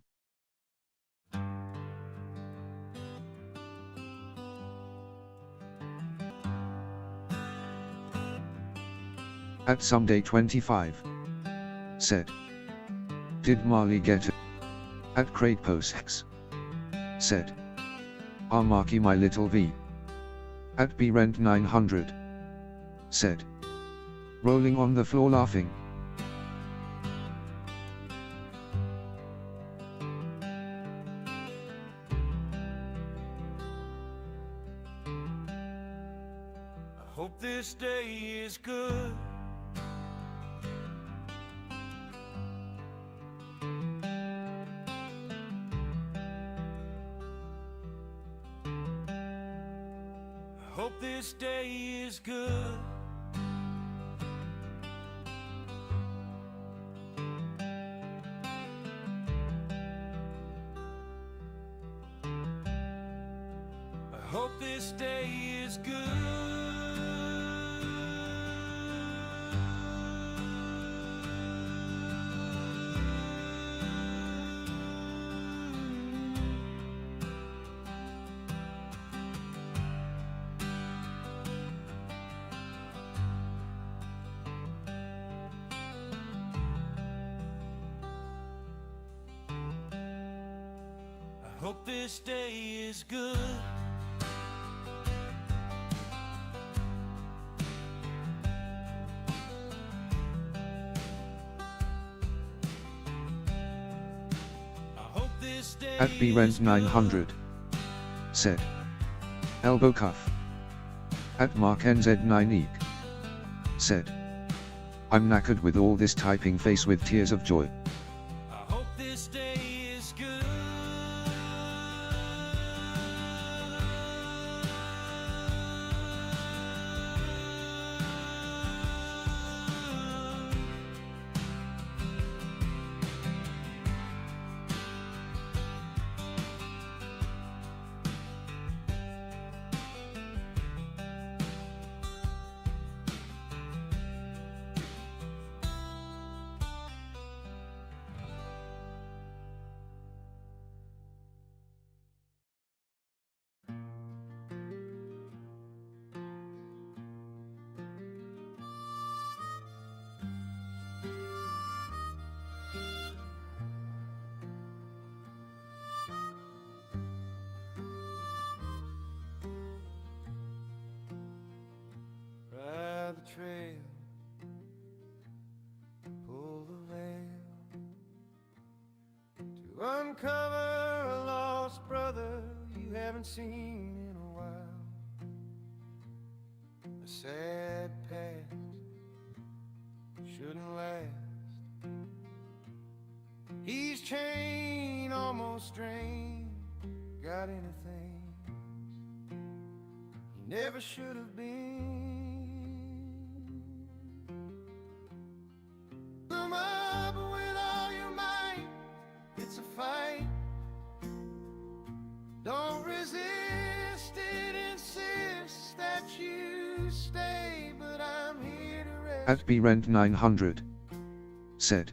At someday 25. Said. Did Marley get it? At Craig Posts. Said. Ah Marky my little V. At brent900. Said. Rolling on the floor laughing. Hope this day is good. Hope this day is good. I hope this day is good. I hope this day is good. At brent900. Said. Elbow cuff. At marknz9eek. Said. I'm knackered with all this typing, face with tears of joy. I hope this day is good. Ride the trail, pull the veil to uncover a lost brother haven't seen in a while. A sad past shouldn't last. His chain almost drained, got anything he never should have been. Come up with all your might, it's a fight. Don't resist it, insist that you stay, but I'm here to rest. At brent 900 said,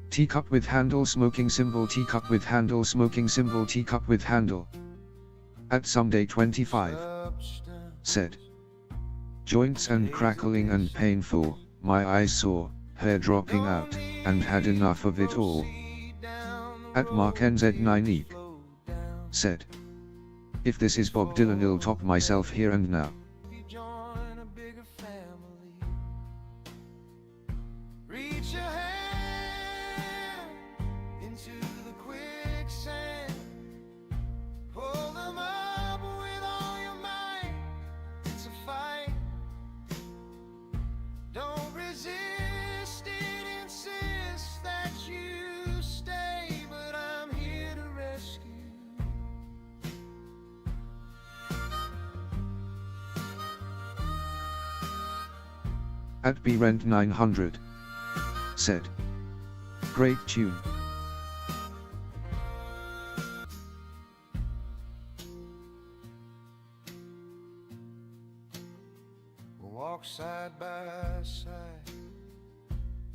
teacup with handle smoking symbol, teacup with handle smoking symbol, teacup with handle. At someday 25 said, joints and crackling and painful, my eyes saw, hair dropping out, and had enough of it all. At Mark NZ9 said, if this is Bob Dylan, I'll top myself here and now. You join a bigger family. Reach your hand into the quicksand. Pull them up with all your might. It's a fight. Don't resist it, insist that you stay, but I'm here to rescue. At brent 900 said, great tune. We'll walk side by side,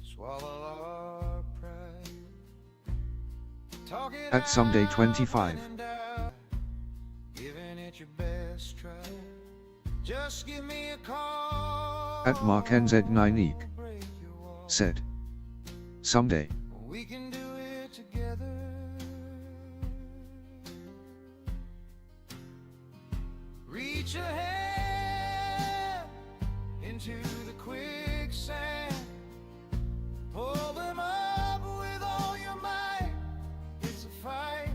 swallow our pride. Talk it At someday out 25 and out, giving it your best try. Just give me a call. At Mark NZ9 Break your wall. said, someday. We can do it together. Reach ahead into the quicksand. Pull them up with all your might. It's a fight.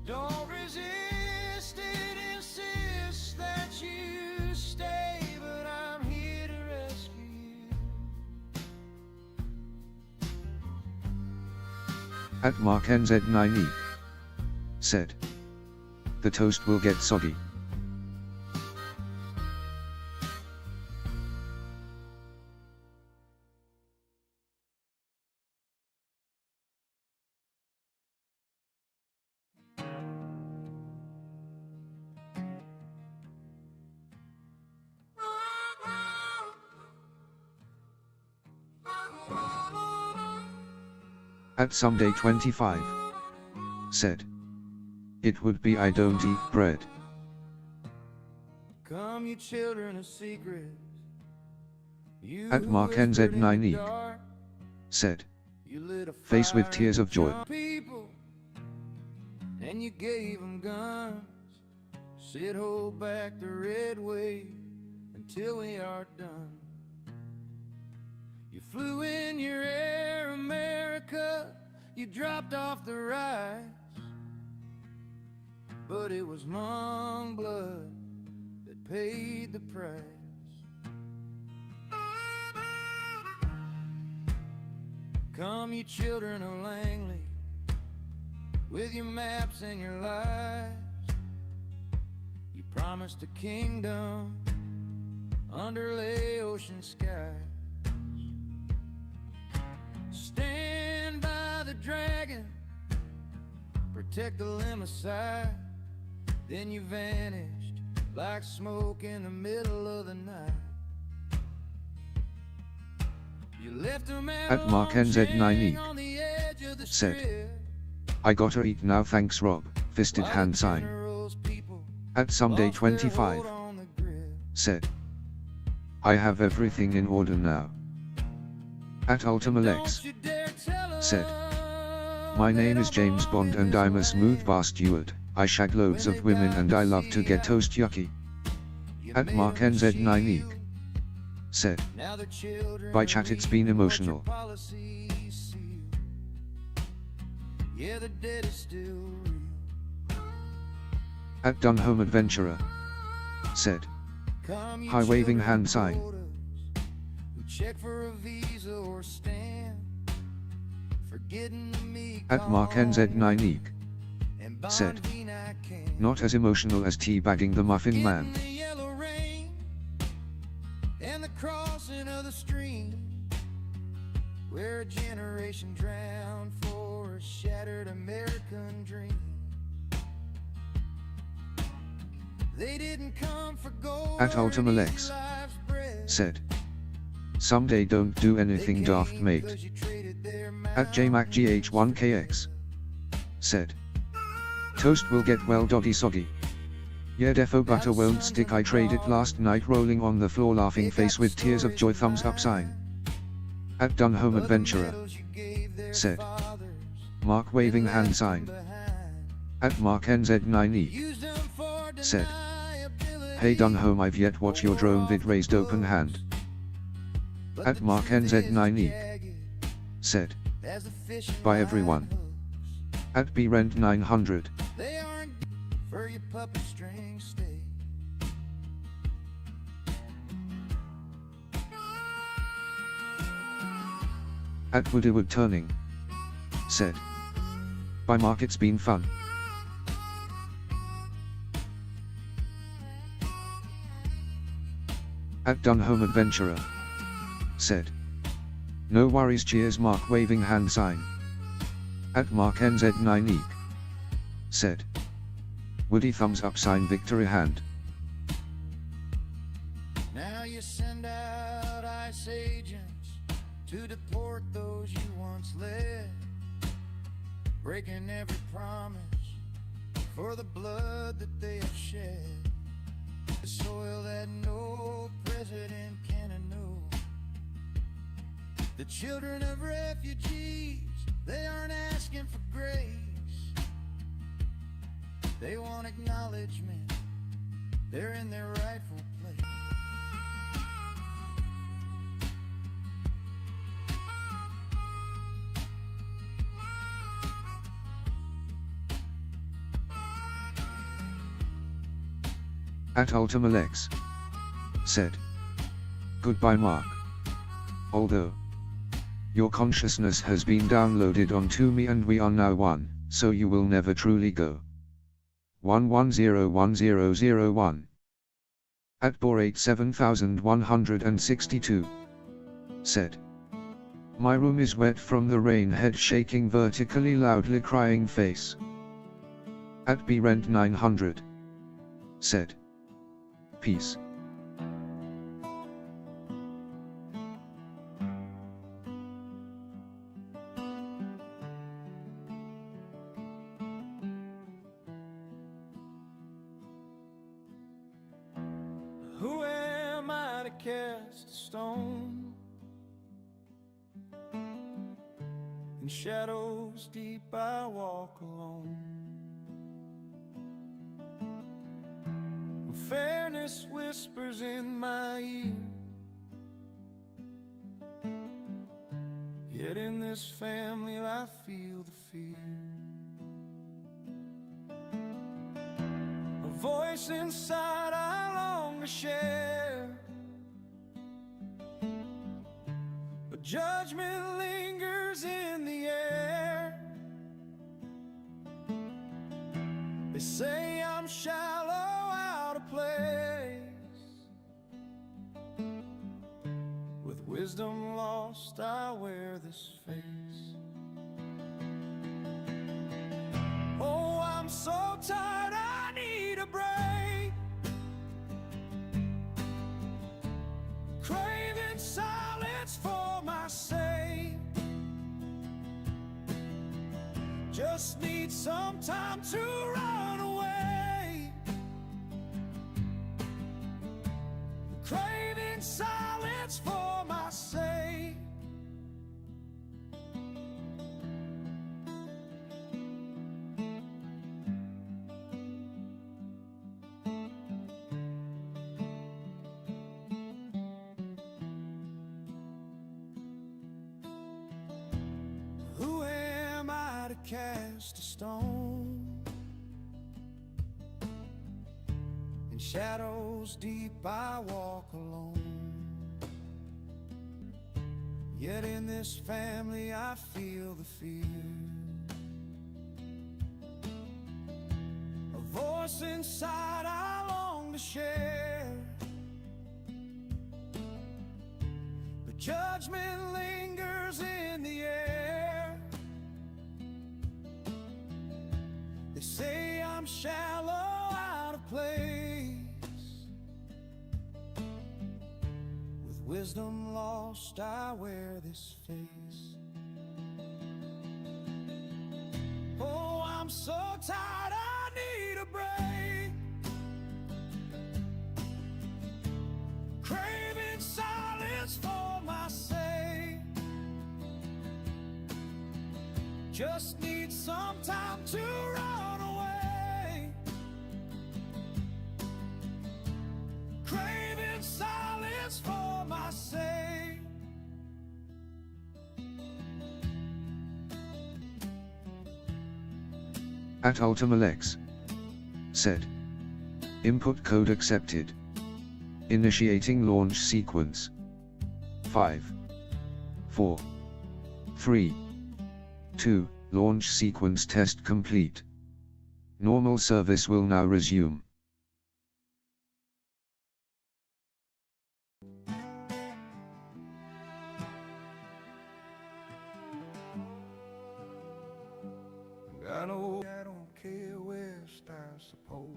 Don't resist it, insist that you stay, but I'm here to rescue you. At Mark NZ9 said, the toast will get soggy. At someday 25 said, it would be I don't eat bread. Come, you children of secrets. You At Mark who whispered in the NZ9 dark, said, you lit a face with fire tears of joy. some people, and you gave them guns. Said hold back the red wave until we are done. You flew in your air, America. You dropped off the rise, but it was Hmong blood that paid the price. Come, you children of Langley, with your maps and your lies. You promised a kingdom under lay ocean skies. Stand by the dragon, protect the Lemmaside. Then you vanished like smoke in the middle of the night. You left a man At Mark NZ9 on the edge of the said, strip. I gotta eat now, thanks Rob, fisted While hand the sign. general's people At someday lost their 25 hold on the grip. said, I have everything in order now. At Ultima Lex Don't you dare tell said, them my name they is don't James know Bond you and I'm a this smooth way. bar steward. I shag loads of women and I love to get toast yucky. You At made Mark them NZ9 shield. said, Now the children by chat it's been read what your emotional. policies seal. Yeah, the debt is still real. At Dunhome Adventurer. Said. Come, you High waving children hand sign. voters who check for a visa or stand, forgetting the meek At Mark NZ9eek. and said. Bonvine I can. Not as emotional as teabagging the Muffin Man. Getting the yellow rain and the crossing of the stream, where a generation drowned for a shattered American dream. They didn't come for gold. At Ultima Lex. Said. Someday don't do anything daft, mate. At JMacGH1KX. Said. Toast will get well doggy soggy. Yeah, defo butter won't stick. I traded last night, rolling on the floor laughing face with tears of joy, thumbs up sign. At Dunhome Adventurer. Said. Mark waving hand sign. At Mark NZ9E. Said. Hey Dunhome, I've yet watch your drone vid, raised open hand. At Mark NZ9E. Said. Bye everyone. At BRent900. They aren't for your puppet string stay. At Woodywood Turning. Said. Bye Mark, it's been fun. At Dunhome Adventurer. Said. No worries, cheers, Mark waving hand sign. At Mark NZ9eek. Said. Woody thumbs up sign, victory hand. Now you send out ICE agents to deport those you once led, breaking every promise for the blood that they have shed, the soil that no president can annul. The children of refugees, they aren't asking for grace, they want acknowledgement, they're in their rightful place. At Ultima Lex. Said. Goodbye Mark. Although your consciousness has been downloaded onto me and we are now one, so you will never truly go. 11010001. At Borate 7162. Said. My room is wet from the rain, head shaking vertically, loudly crying face. At BRent900. Said. Peace. Who am I to cast a stone? In shadows deep I walk alone. Fairness whispers in my ear, yet in this family I feel the fear. A voice inside I long to share, but judgment lingers in the air. They say I'm shallow, out of place. With wisdom lost, I wear this face. Oh, I'm so tired, I need a break. Craving silence for my sake. Just need some time to run away. Craving silence for my sake. Who am I to cast a stone? shadows deep I walk alone. Yet in this family I feel the fear. A voice inside I long to share, but judgment lingers in the air. They say I'm shallow, out of place. With wisdom lost, I wear this face. Oh, I'm so tired, I need a break. Craving silence for my sake. Just need some time to run away. Craving silence for my sake. At Ultimalex said, input code accepted. Initiating launch sequence. 5, 4, 3, 2, launch sequence test complete. Normal service will now resume. I know I don't care west, I suppose.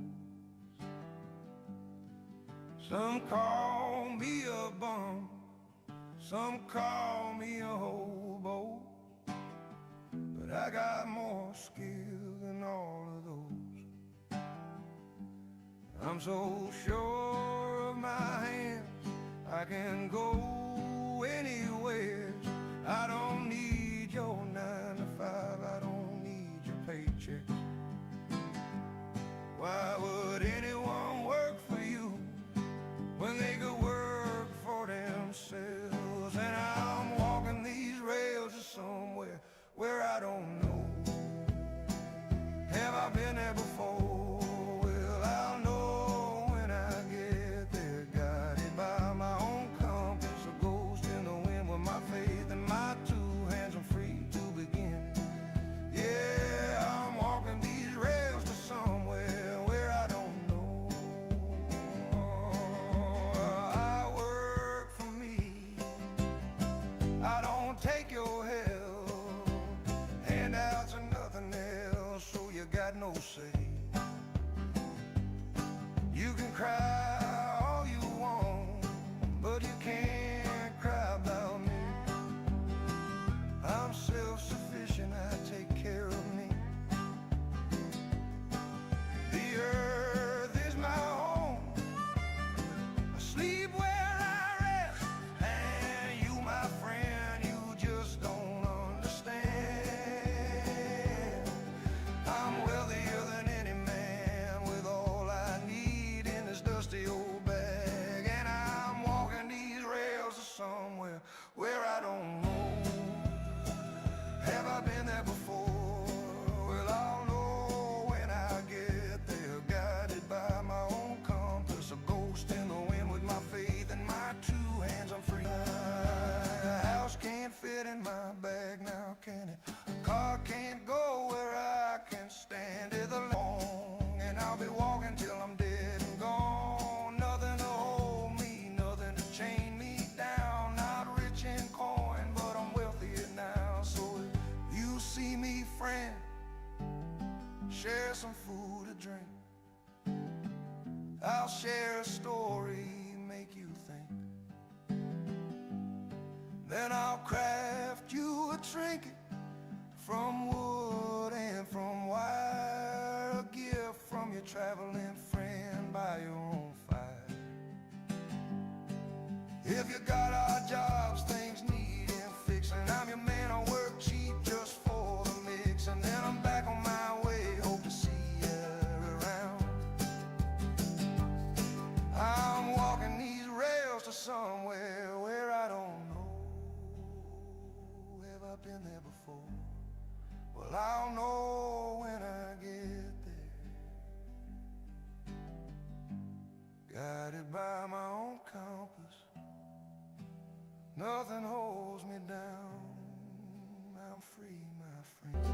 Some call me a bum, some call me a hobo, but I got more skill than all of those. I'm so sure of my hands, I can go anywhere. I don't need your 9 to 5, I don't need your paychecks. Why would anyone work for you when they could work for themselves? And I'm walking these rails to somewhere where I don't know. Have I been there before? Well, I'll know when I get there. Guided by my own compass, a ghost in the wind with my faith and my 2 hands. I'm free to begin. Yeah, I'm walking these rails to somewhere where I don't know. I work for me, I don't take your help. Handouts are nothing else, so you got no say. You can cry all you want, but you can't cry about me. I'm self-sufficient, I take care of me. The earth is my home, I sleep where I rest. And you, my friend, you just don't understand. I'm wealthier than any man, with all I need in this dusty old bag. And I'm walking these rails to somewhere where I don't know. Have I been there before? Well, I'll know when I get there. Guided by my own compass, a ghost in the wind with my faith and my 2 hands. I'm free. A house can't fit in my bag now, can it? A car can't go where I can stand it alone. And I'll be walking till I'm dead and gone. Nothing to hold me, nothing to chain me down. Not rich in coin, but I'm wealthier now. So if you see me, friend, share some food or drink. I'll share a story, make you think. Then I'll craft you a trinket from wood and from wire, a gift from your traveling friend by your own fire. If you got odd jobs, things needin' fixing, I'm your man, I work cheap just for the mix. And then I'm back on my way, hope to see you around. I'm walking these rails to somewhere where I don't know. Have I been there before? Well, I'll know when I get there. Nothing holds me down. I'm free, my friend.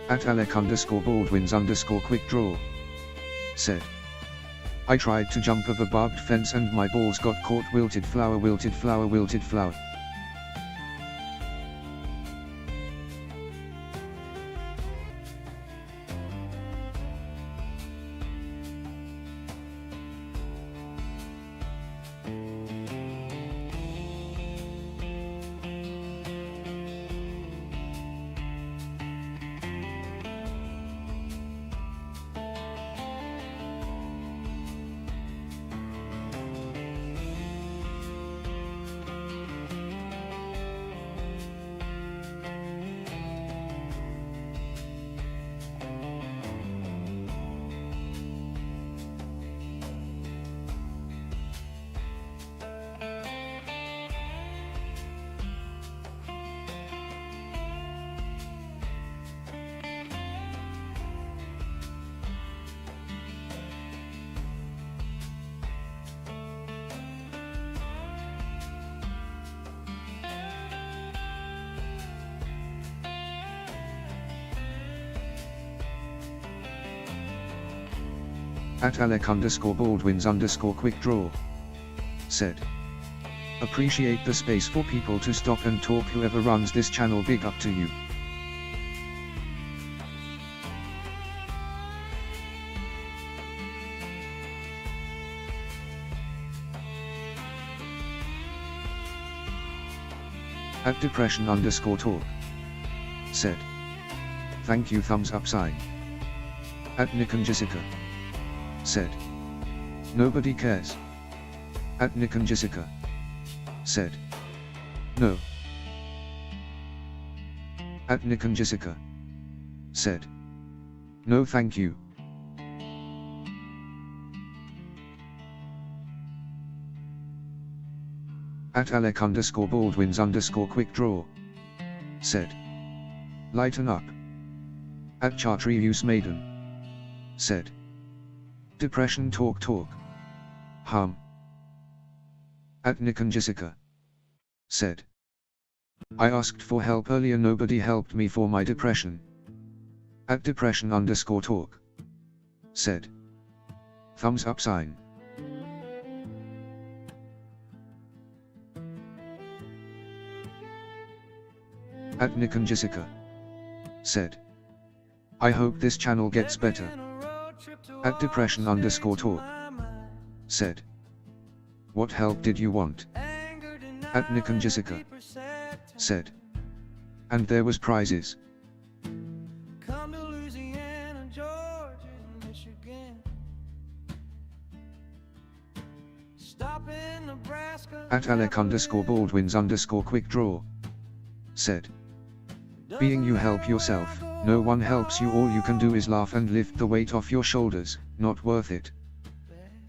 At Alec_Baldwins_quick draw. Said. I tried to jump over barbed fence and my balls got caught. Wilted flower, wilted flower, wilted flower. At Alec_Baldwins_quick draw. Said. Appreciate the space for people to stop and talk. Whoever runs this channel, big up to you. At Depression_talk. Said. Thank you, thumbs up sign. At Nick and Jessica. Said. Nobody cares. At Nick and Jessica. Said. No. At Nick and Jessica. Said. No thank you. At Alec_Baldwins_quick draw. Said. Lighten up. At Chartreuse Maiden. Said. Depression talk. Hum. At Nick and Jessica. Said. I asked for help earlier, nobody helped me for my depression. At depression_talk. Said. Thumbs up sign. At Nick and Jessica. Said. I hope this channel gets better. At depression_talk. Said. What help did you want? At Nick and Jessica. Said. And there was prizes. Come to Louisiana, Georgia, Michigan. Stop in Nebraska. At Alec_Baldwins_quick draw. Said. Being you help yourself, no one helps you, all you can do is laugh and lift the weight off your shoulders, not worth it.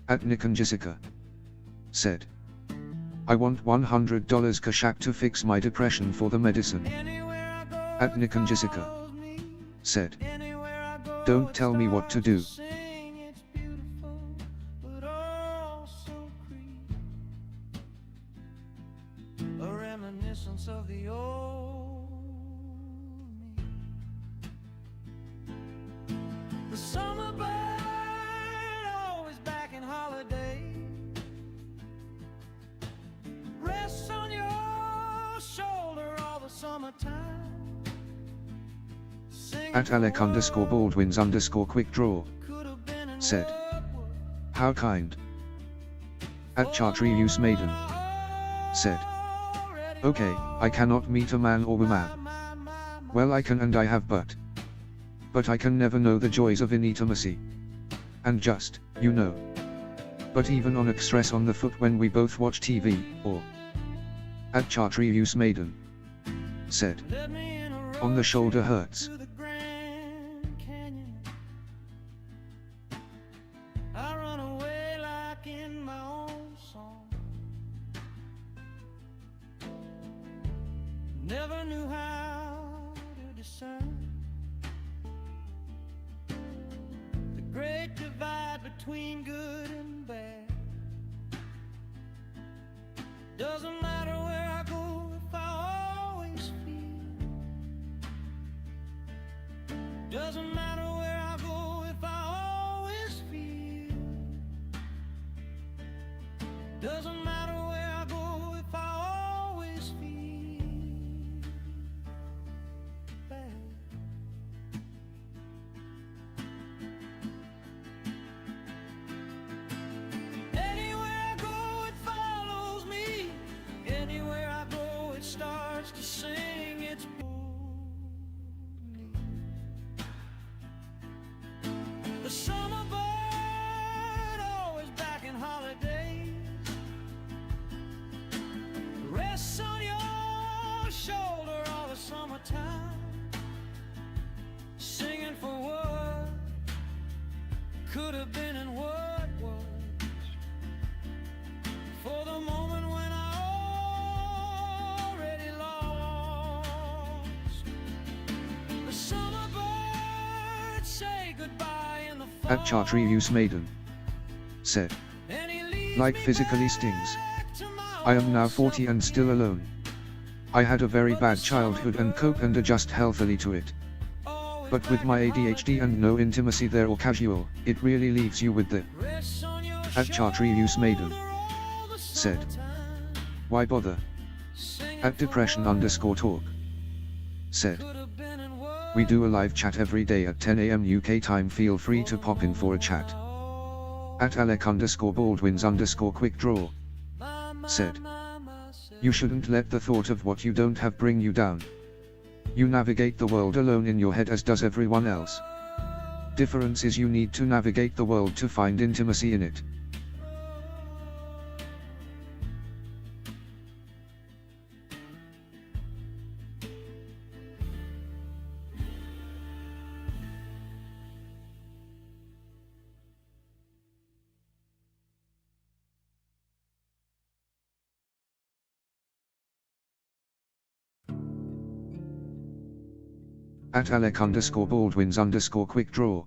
At Nick and Jessica. Said. I want $100 Kashak to fix my depression for the medicine. At Nick and Jessica. Said. Don't tell me what to do. A reminiscence of the old me. The summer bird always back in holiday. Rests on your shoulder all the summertime. At Alec_Baldwins_quick draw. Said. How kind. At Chartreuse Maiden. Said. Okay, I cannot meet a man or woman. Well, I can and I have, but I can never know the joys of intimacy. And just, you know. But even on stress on the foot when we both watch TV, or at Chartreuse Maiden. Said. On the shoulder hurts. I run away like in my own song. Never knew how to discern the great divide between good and bad. Doesn't matter where I go if I always feel. Doesn't matter where I go if I always feel. Doesn't matter where I go if I always feel bad. Anywhere I go it follows me. Anywhere I go it starts to sing its the summer bird always back in holidays. Rests on your shoulder all the summertime. Singing for what could have been and what was. For the moment when I already lost. The summer birds say goodbye in the fall. At Chartreuse Maiden. Said. And he leaves Like me physically stings. back to my I am now old 40 and still alone. I had a very bad childhood and cope and adjust healthily to it. always But with back my in ADHD and no intimacy there or casual, it really leaves you with the rests on your at Chartreuse Maiden. shoulder all the Said. summertime. Why bother? Singing At depression_talk. Said. could have been and what We do a live chat every day at 10 AM UK time, feel free to pop in for a chat. At Alec_Baldwins_quick draw. Said. You shouldn't let the thought of what you don't have bring you down. You navigate the world alone in your head as does everyone else. Difference is you need to navigate the world to find intimacy in it. At Alec_Baldwins_quick draw.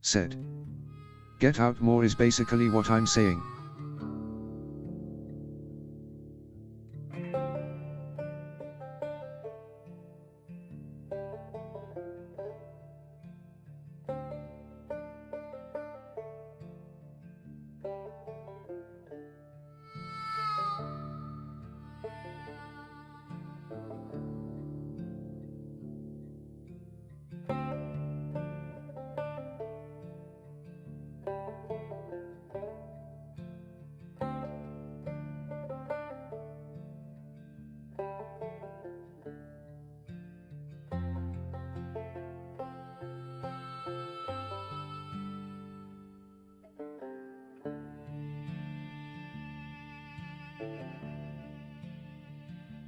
Said. Get out more is basically what I'm saying.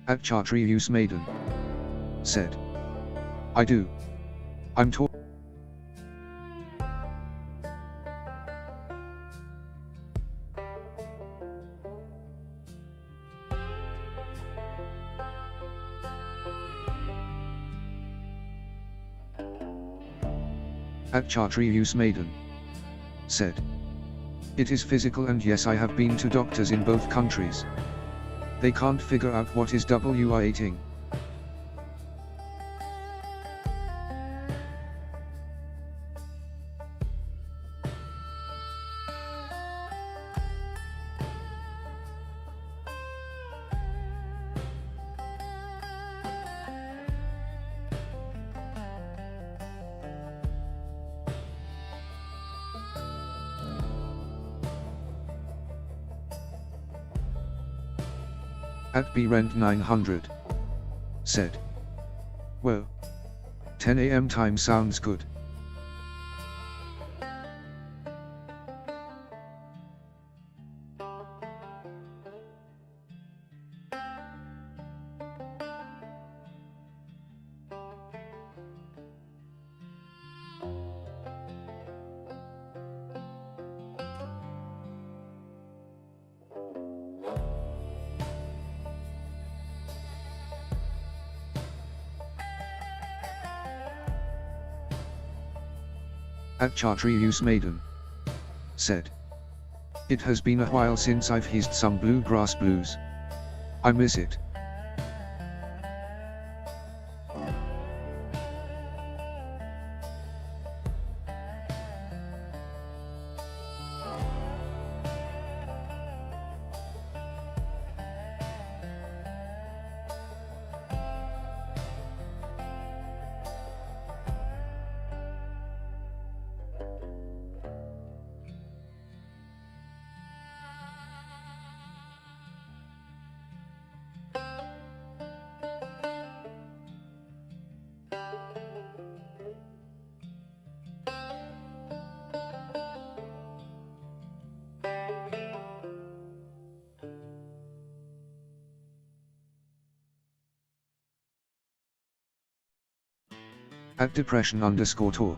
At Chartreuse Maiden. Said. I do. I'm talking. At Chartreuse Maiden. Said. It is physical, and yes, I have been to doctors in both countries. They can't figure out what is WR18. At BRent900. Said. Whoa. 10 AM time sounds good. At Chartreuse Maiden. Said. It has been a while since I've hissed some bluegrass blues. I miss it. At Depression_talk.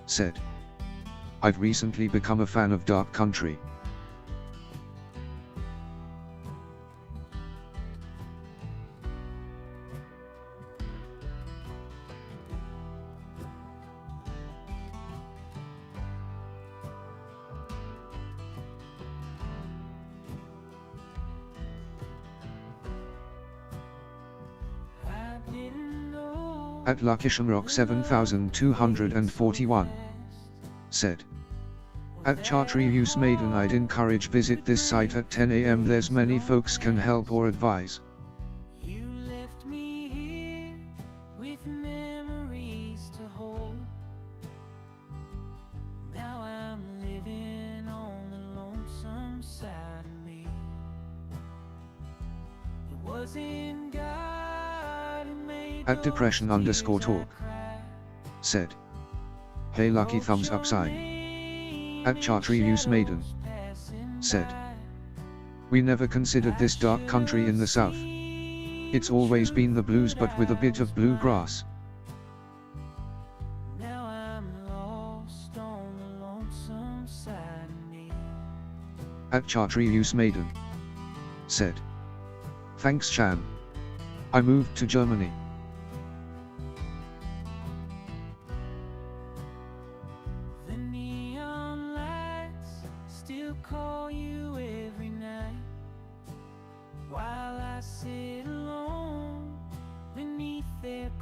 Said. I've recently become a fan of dark country. At Luckishamrock 7241. Said. At Chartreuse Maiden, I'd encourage visit this site at 10 AM. There's many folks can help or advise. You left me here with memories to hold. Now I'm living on the lonesome side of me. It wasn't God who made At Depression_talk. Said. Hey, lucky thumbs up sign. At Chartreuse Maiden. Said. We never considered this dark country in the south. It's always been the blues, but with a bit of bluegrass. Now I'm lost on the lonesome side of me. At Chartreuse Maiden. Said. Thanks, Chan. I moved to Germany.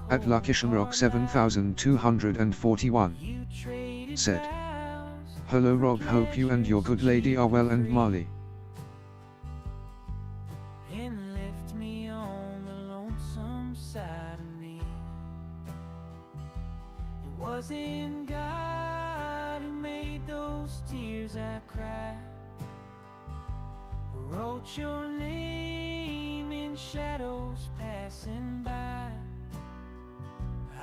At Luckishamrock 7241. Said. Hello Rob, hope you and your good lady are well and Marley. And left me on the lonesome side of me. It wasn't God who made those tears I cried, who wrote your name in shadows passing by.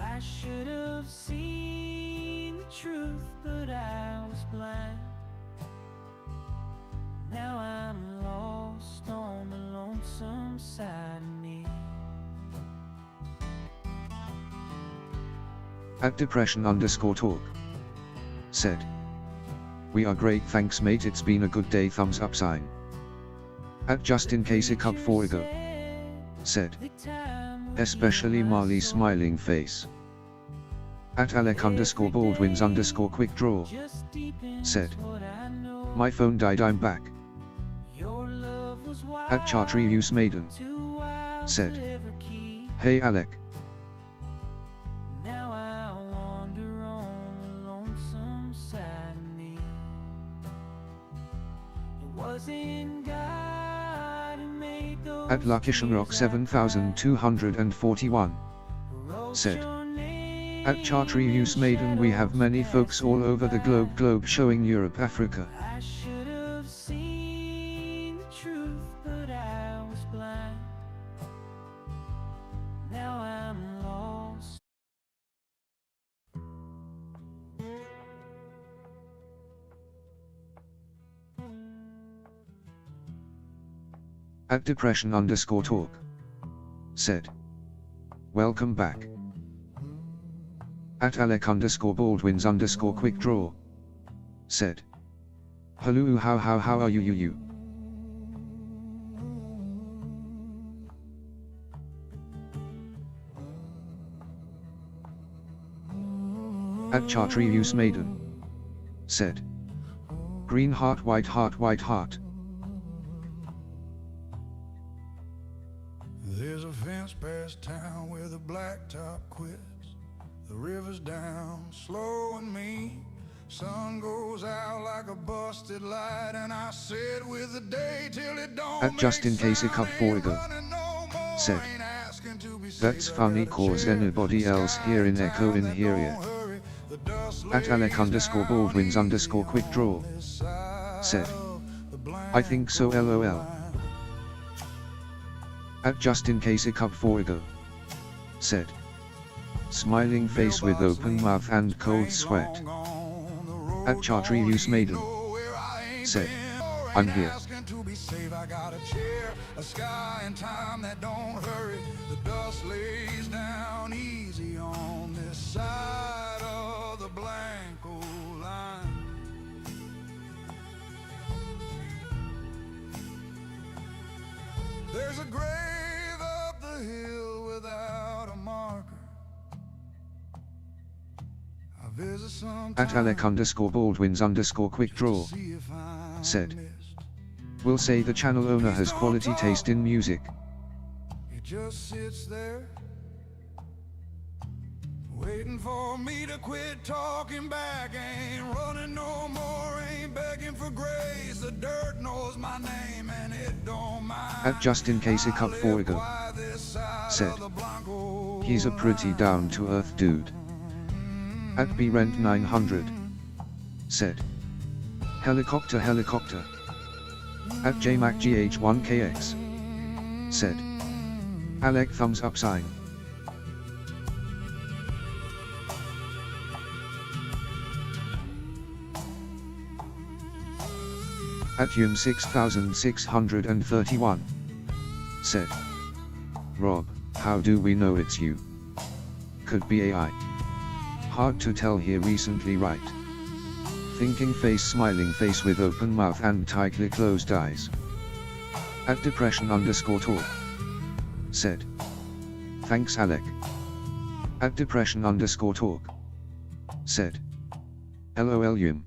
I should have seen the truth, but I was blind. Now I'm lost on the lonesome side of me. At depression_talk. Said. We are great, thanks mate, it's been a good day, thumbs up sign. At just in case a cup for ago. Said. Especially Marley smiling face. At Alec_Baldwins_quick draw. Said. My phone died, I'm back. At Chartreuse Maiden. Said. Hey Alec. Now I wander on the lonesome side of me. It wasn't God who made those At Luckishamrock 7241. Said. At Chartreuse Maiden, we have many folks all over the globe showing Europe, Africa. I should have seen the truth, but I was blind. Now I'm lost. At depression_talk. Said. Welcome back. At Alec_Baldwins_quick draw. Said. Hello, how are you? At Chartreuse Maiden. Said. Green heart, white heart, white heart. There's a fence past town where the blacktop quits. The river's down, slow and mean. Sun goes out like a busted light, and I sit with the day till it don't. At just in case a cup for ago. Said. That's funny cause anybody else here in echo in here yet. At Alec_Baldwins_quick draw. Said. I think so lol. At just in case a cup for ago. Said. Smiling face with open mouth and cold sweat. At Chartreuse Maiden. Said. I'm here. I got a chair, a sky and time that don't hurry. The dust lays down easy on this side of the blank old line. There's a grave up the hill without a marker. I visit At sometimes Alec_Baldwins_quick draw. to see if I'm Said. missed. Will say the channel owner has quality taste in music. It just sits there, waiting for me to quit talking back. Ain't running no more, ain't begging for grace. The dirt knows my name and it don't mind. At just in case a cup for ago. Said. He's a pretty down to earth dude. At BRent 900. Said. Helicopter. At JMacGH1KX. Said. Alec thumbs up sign. At Yum 6631. Said. Rob, how do we know it's you? Could be AI. Hard to tell here, recently right. Thinking face, smiling face with open mouth and tightly closed eyes. At depression_talk. Said. Thanks Alec. At depression_talk. Said. LOL Yum.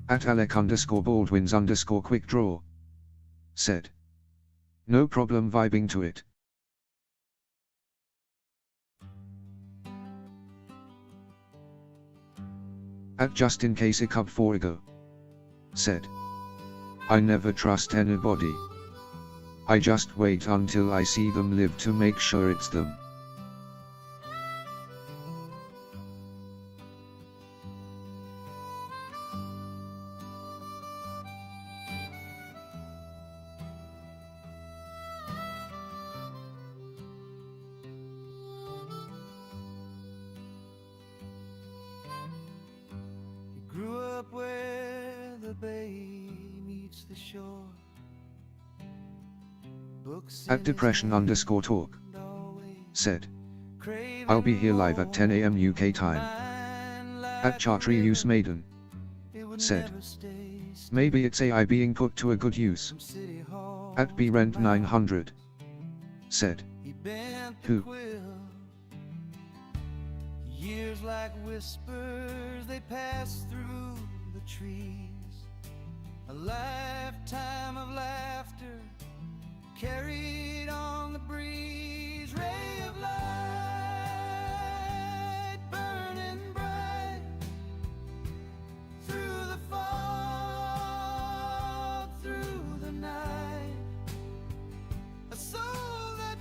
At Alec_Baldwins_quick draw. Said. No problem vibing to it. At just in case a cup for ago. Said. I never trust anybody. I just wait until I see them live to make sure it's them. Grew up where the bay meets the shore. Books At depression_talk. Said. I'll be here live at 10 AM UK time. At Chartry Use Maiden. Said. Maybe it's AI being put to a good use. At brent900. Said. Who? Years like whispers, they pass through the trees. A lifetime of laughter carried on the breeze. Ray of light burning bright through the fog, through the night. A soul that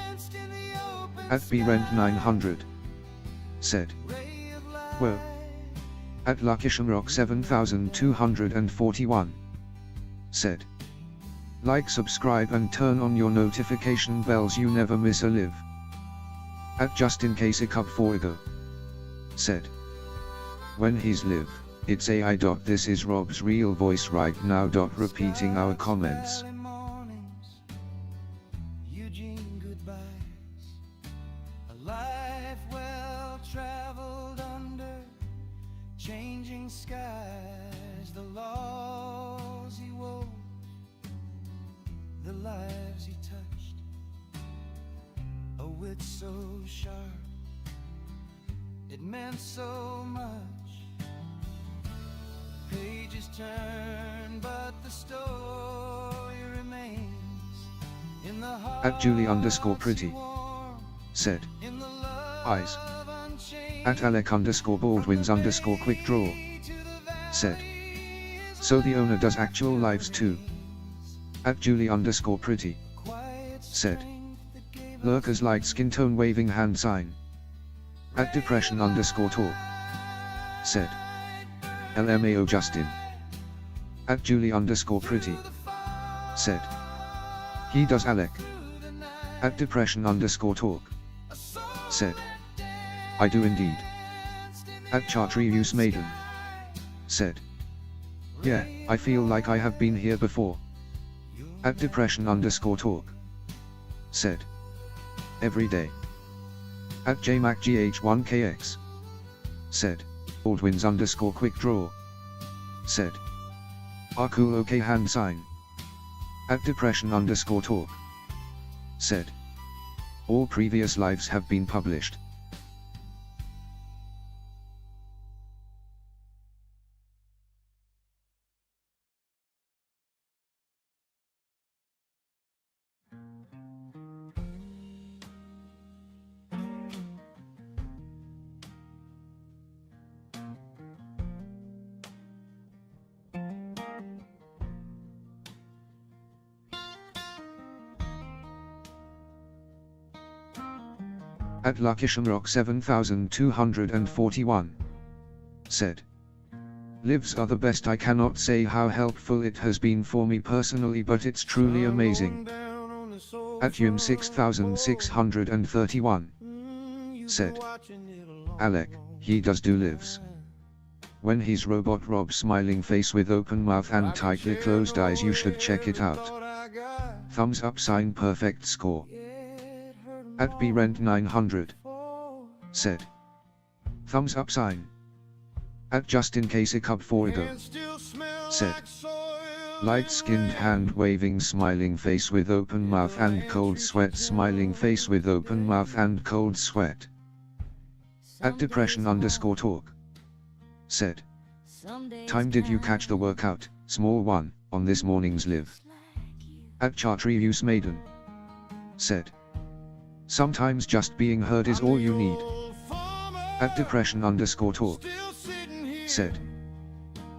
danced in the open At brent900. Said. Whoa. At LuckyShamrock 7241. Said. Like, subscribe and turn on your notification bells, you never miss a live. At just in case a cup for ago. Said. When he's live, it's AI. This is Rob's real voice right now. Repeating our comments. Valley mornings, Eugene goodbyes. A life well traveled under changing skies. The laws he wove, the lives he touched. A wit so sharp, it meant so much. Pages turn, but the story remains in the heart. At Julie_pretty. Said. In the love Eyes. unchained. At Alec_Baldwins_quick draw. Said. So the owner does actual lives too. At Julie_pretty. Said. Lurkers light skin tone waving hand sign. At depression_talk. Said. LMAO Justin. At Julie_pretty. Said. He does Alec. At depression_talk. Said. I do indeed. At Chartry Use Maiden. Said. Yeah, I feel like I have been here before. At depression_talk. Said. Every day. At JMacGH1KX. Said. Baldwins_quick draw. Said. Are cool okay hand sign. At depression_talk. Said. All previous lives have been published. At LuckyShamrock 7241. Said. Lives are the best. I cannot say how helpful it has been for me personally, but it's truly amazing. At Yum 6631. Said. Alec, he does do lives. When he's Robot Rob smiling face with open mouth and tightly closed eyes, you should check it out. Thumbs up sign, perfect score. At brent900. Said. Thumbs up sign. At just in case a cup for ago. Said. Light-skinned hand waving smiling face with open mouth and cold sweat, smiling face with open mouth and cold sweat. At depression_talk. Said. Time did you catch the workout, small one, on this morning's live? At Chartry Use Maiden. Said. Sometimes just being heard is all you need. At depression_talk. Still sitting here. Said.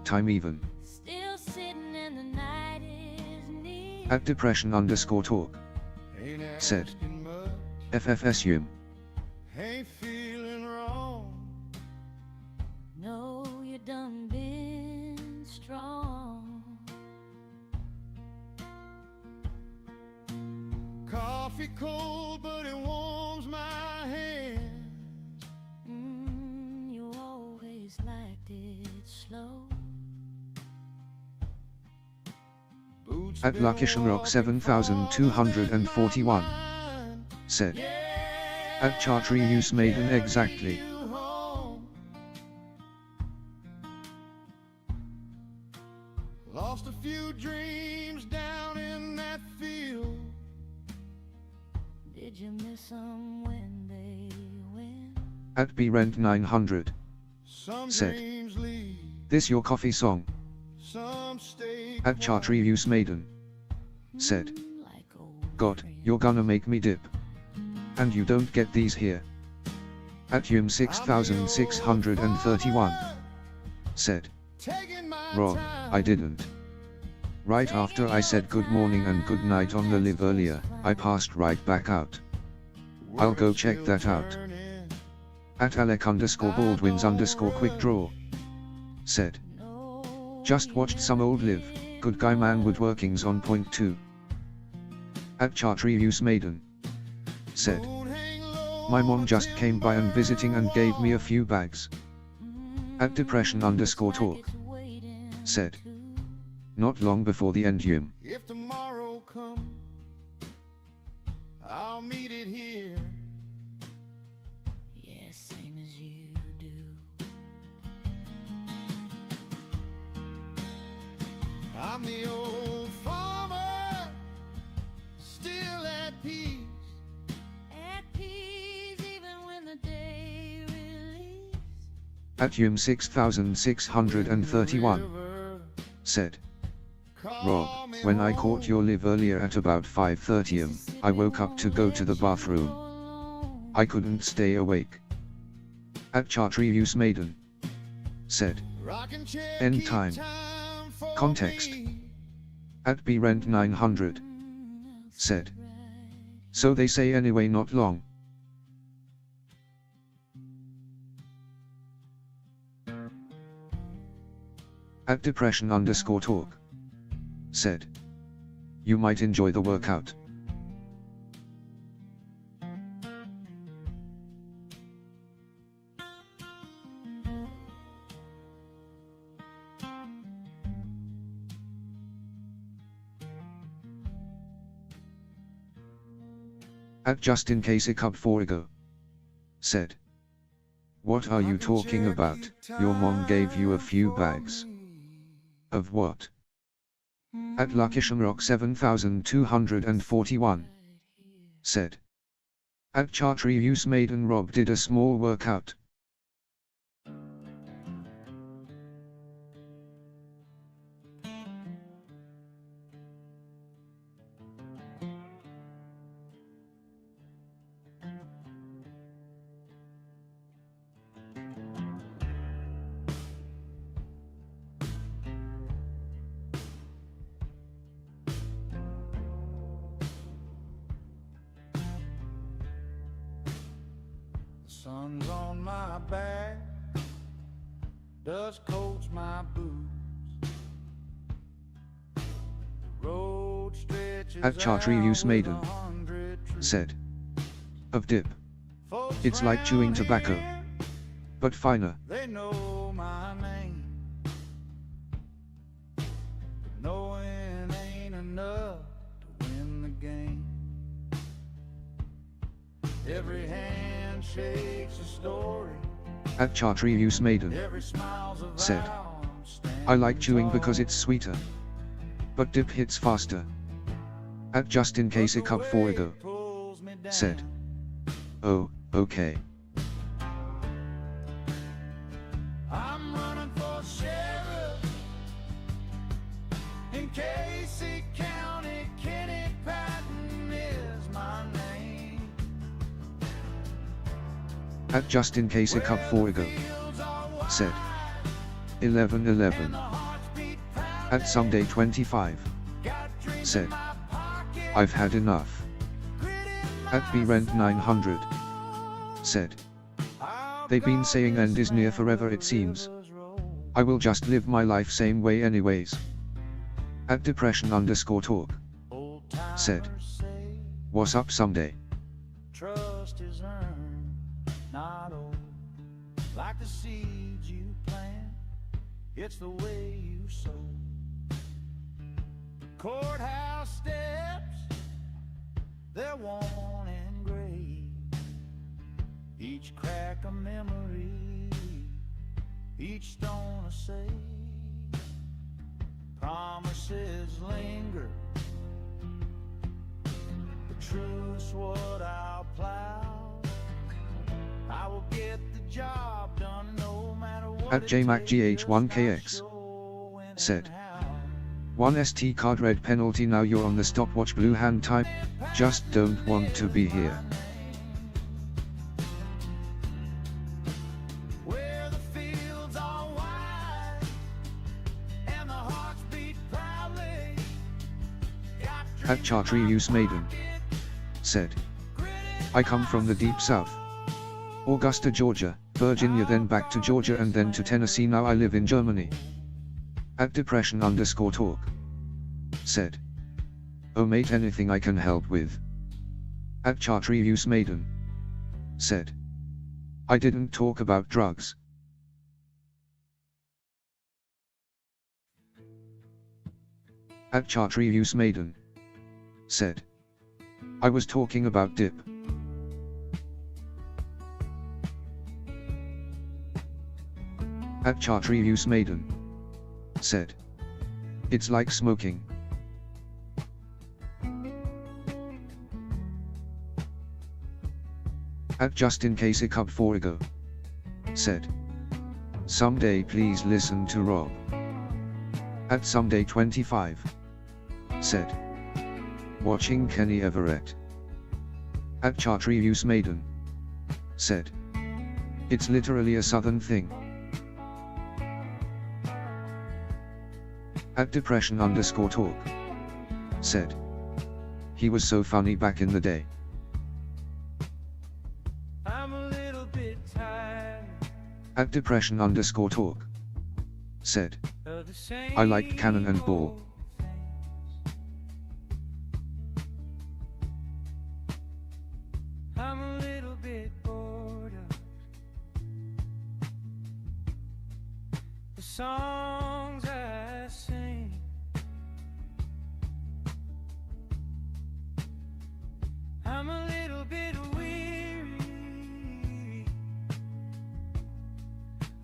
Time even. Still sitting and the night is near. At depression_talk. Ain't Said. asking much. FFSUM. Ain't feeling wrong. No, you done been strong. Coffee cold, but it warms my hands. You always liked it slow. Boots At been Lucky Shamrock walking 7241. farther than mine. Said. Yeah, At Chartreuse Maiden exactly. you home. Lost a few dreams down in that field. Did you miss them when they went? At BRent 900. Some Said. dreams leave, This your coffee song. some stay At Chartreuse Maiden. Said. Like old God, friends. you're gonna make me dip. And you don't get these here. At Yum 6631. Said. taking my Wrong, time. I didn't. Right after I said good morning and good night on the live earlier, I passed right back out. I'll go check that out. Turning. At Alec_Baldwins_quick draw. Said. Just watched some old live, good guy man woodworkings on point 2. At Chartreuse Maiden. Said. Moon hang low My mom on just came by and visiting and gave me a few bags. At depression_talk. It's waiting Said. to- Not long before the end Yum. If tomorrow comes, I'll meet it here. Yeah, same as you do. I'm the old farmer, still at peace. At peace even when the day release. At Yum 6631. River, Said. call Rob, me when I home. caught your live earlier at about 5:30 am, I woke up to go to the bathroom. I couldn't stay awake. At Chartreuse Maiden. Said. Rocking chair End keep time. for Context. me. At BRent 900. Said. So they say anyway not long. At depression_talk. Said. You might enjoy the workout. At just in case a cup for ago. Said. What are you talking about? Your mom gave you a few bags. Of what? At Lucky Shamrock 7241. Said. At Chartreuse Maiden Rob did a small workout. The sun's on my back, dust coats my boots. The road stretches At Chartreuse out Maiden. with 100 trees. Said. Of dip. Folks It's like chewing round tobacco. here, But finer. they know my name. But knowing ain't enough to win the game. Every hand shakes a story. At Chartreuse Maiden. Every smile's a Said. vow. I'm standing I like chewing tall. because it's sweeter. But dip hits faster. At just in case a But the cup for way ago. it pulls me Said. down. Oh, okay. I'm running for sheriff in Casey County. Kenny Patton is my name. At just in case a cup 4 ago. Said 11:11. At someday 25. Said I've had enough. At B rent 900. Said they've been saying end is near forever it seems. I will just live my life same way anyways. At depression_talk. Said what's up someday. Trust is earned, not old. Like the seeds you plant, it's the way you sow. Courthouse steps, they're worn and gray. Each crack a memory, each stone a say. Promises linger, the truth's what I'll plow. I will get the job done no matter what. At JMacGH1KX. Said 1 ST card red penalty, now you're on the stopwatch blue hand type, just don't want to be here. Where the fields are wide and the hearts beat proudly. At Chartreuse Maiden. Said I come from the deep south. Augusta, Georgia, Virginia, then back to Georgia and then to Tennessee, now I live in Germany. At depression_talk. Said oh mate, anything I can help with. At Chartreuse Maiden. Said I didn't talk about drugs. At Chartreuse Maiden. Said I was talking about dip. At Chartreuse Maiden. Said it's like smoking. At just in case a cup 4 ago. Said someday please listen to Rob. At someday 25. Said watching Kenny Everett. At Chartreuse Maiden. Said it's literally a southern thing. At depression_talk. Said he was so funny back in the day. I'm a little bit tired At depression_talk. Said of the same I liked Cannon and Ball. old things. I'm a little bit bored of the songs I sing. I'm a little bit weary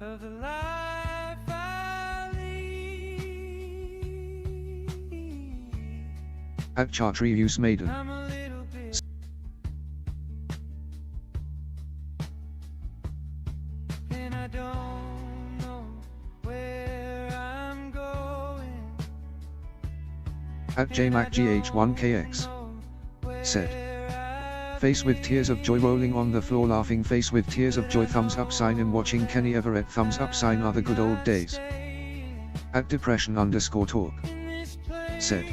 of the life I lead. At Chartreuse Maiden. I'm a little bit and I don't know where I'm going. At JMacGH1KX. Said face with tears of joy rolling on the floor laughing, face with tears of joy, thumbs up sign in watching Kenny Everett, thumbs up sign, are the good old days. At depression_talk. Said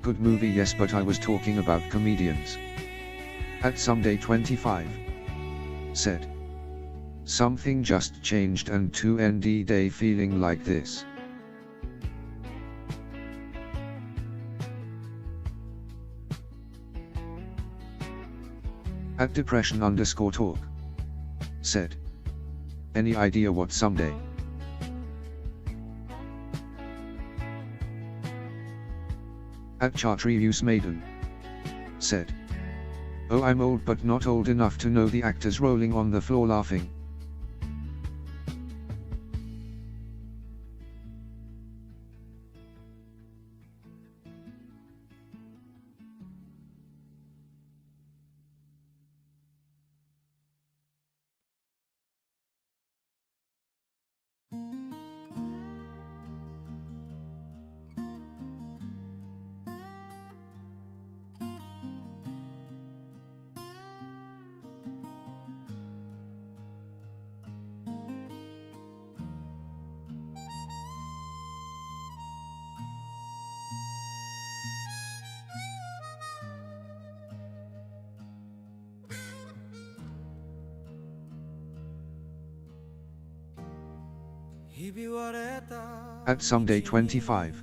good movie, yes, but I was talking about comedians. At someday 25. Said something just changed and 2ND day feeling like this. At depression_talk. Said any idea what someday? At Chartreuse Maiden. Said oh, I'm old but not old enough to know the actors rolling on the floor laughing. At Someday 25.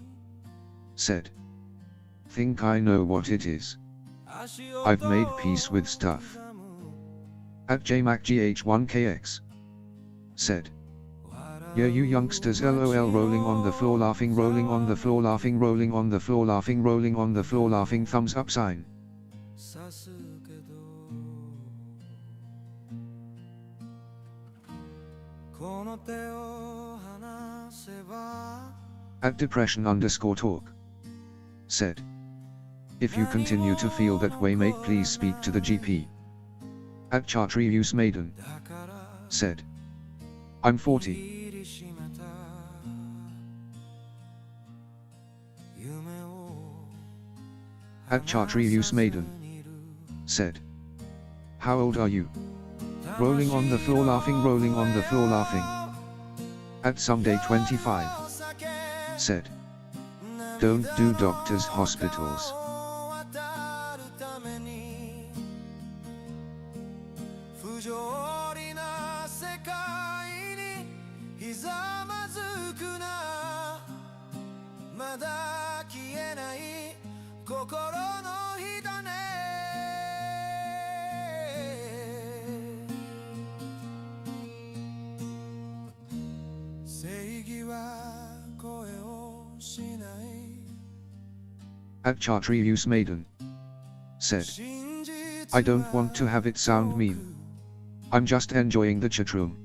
Said. Think I know what it is. I've made peace with stuff. At JMacGH1KX. Said. Yeah, you youngsters, lol, rolling on the floor laughing, rolling on the floor laughing, rolling on the floor laughing, rolling on the floor laughing, thumbs up sign. At depression_talk. Said. If you continue to feel that way, mate, please speak to the GP. At Chartreuse Maiden. Said. I'm 40. At Chartreuse Maiden. Said. How old are you? Rolling on the floor laughing, rolling on the floor laughing. At Someday 25. Said. Don't do doctors' hospitals. At Chartreuse Maiden. Said. I don't want to have it sound mean. I'm just enjoying the chatroom.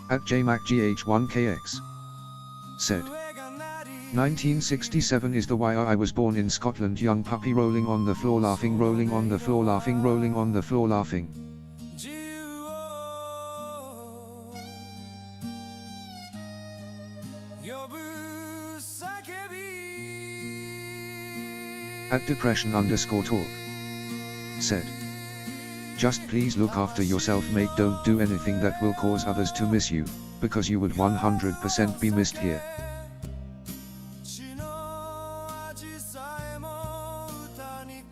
At JMacGH1KX. Said. 1967 is the year I was born in Scotland, young puppy, rolling on the floor laughing, rolling on the floor laughing, rolling on the floor laughing. At depression_talk. Said. Just please look after yourself, mate, don't do anything that will cause others to miss you, because you would 100% be missed here.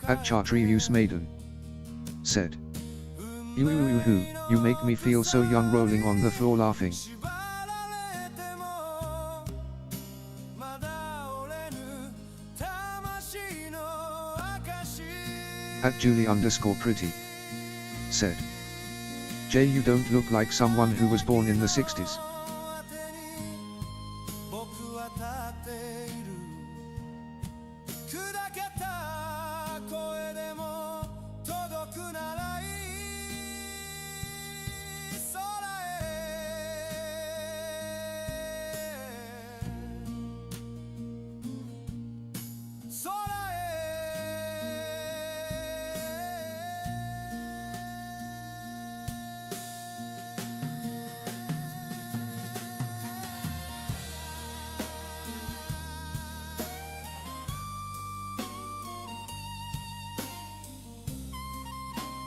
At Chartreuse Maiden. Said. You make me feel so young, rolling on the floor laughing. At Julie_pretty. Said. Jay, you don't look like someone who was born in the 60s.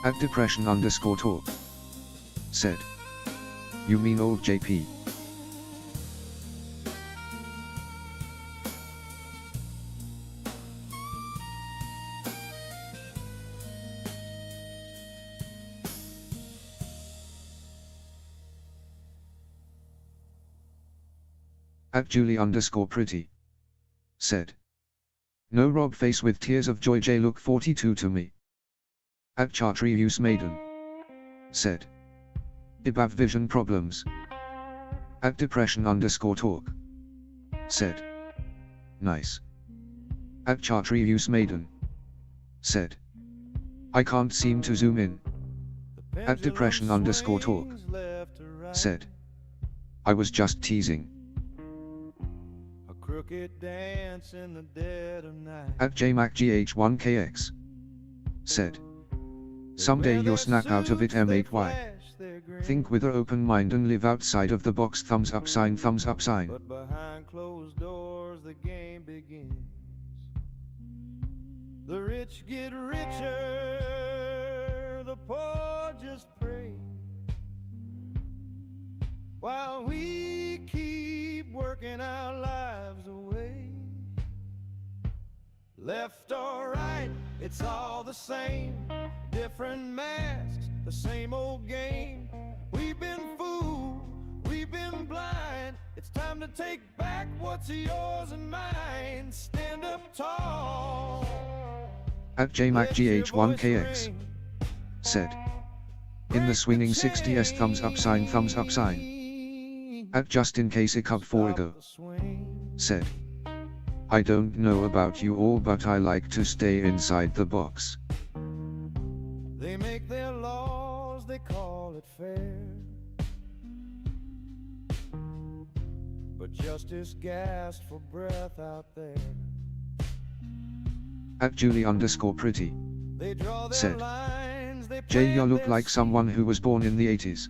At depression_talk. Said. You mean old JP? At Julie_pretty. Said. No, Rob, face with tears of joy, J look 42 to me. At Chartreuse Maiden. Said. Ibab vision problems. At depression_talk. Said. Nice. At Chartreuse Maiden. Said. I can't seem to zoom in. At depression_talk. Said. I was just teasing. A crooked dance in the dead of night. At JMacGH1KX. Said. Someday you'll snap out of it, M8Y. Think with an open mind and live outside of the box, thumbs up sign, thumbs up sign. But behind closed doors the game begins. The rich get richer, the poor while we keep working our lives away. Left or right, it's all the same. Different masks, the same old game. We've been fooled, we've been blind. It's time to take back what's yours and mine. Stand up tall. At JMacGH1KX said, in the swinging 60s thumbs up sign. At Just In Case a Cub 4 ago said, I don't know about you all, but I like to stay inside the box. They make their laws, they call it fair, but justice gasped for breath out there. At Julie_pretty They draw their said, lines, they Jay, you plant look their like someone who was born in the 80s.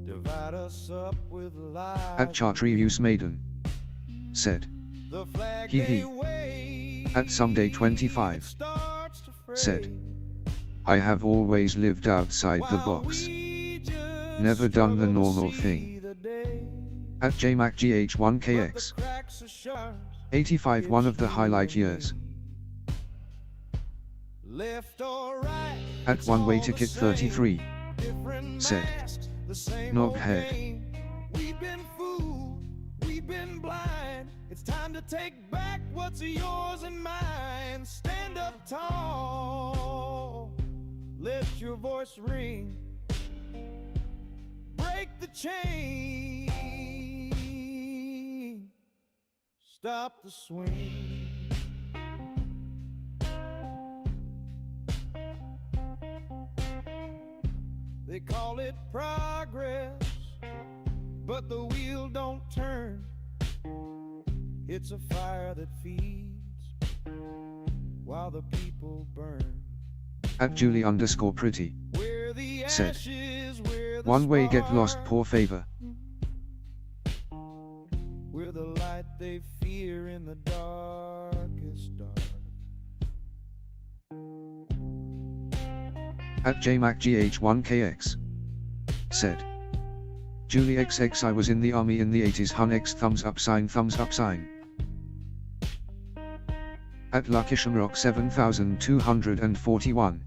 divide us up with lies. At Chartreuse Maiden said, The flag Hee they hee. wave, At Someday25 it starts to fray. said, I have always lived outside the While box. we just Never done the struggle to normal see thing. the day. At JMacGH1KX But the cracks are sharp, 85, one of the highlight years. left or right, At it's One Way all the Ticket same. 33 Different said, masks, the same Knobhead. old game. We've been fooled, we've been blind. It's time to take back what's yours and mine. Stand up tall, let your voice ring, break the chain, stop the swing. They call it progress, but the wheel don't turn. It's a fire that feeds while the people burn. At Julie_pretty Where the said, ashes, where the one way get lost, spark, poor favor. we're the light they fear in the darkest dark. At JMacGH1KX said, Julie XX, I was in the army in the 80s, Hun X thumbs up sign. At LuckyShamrock 7241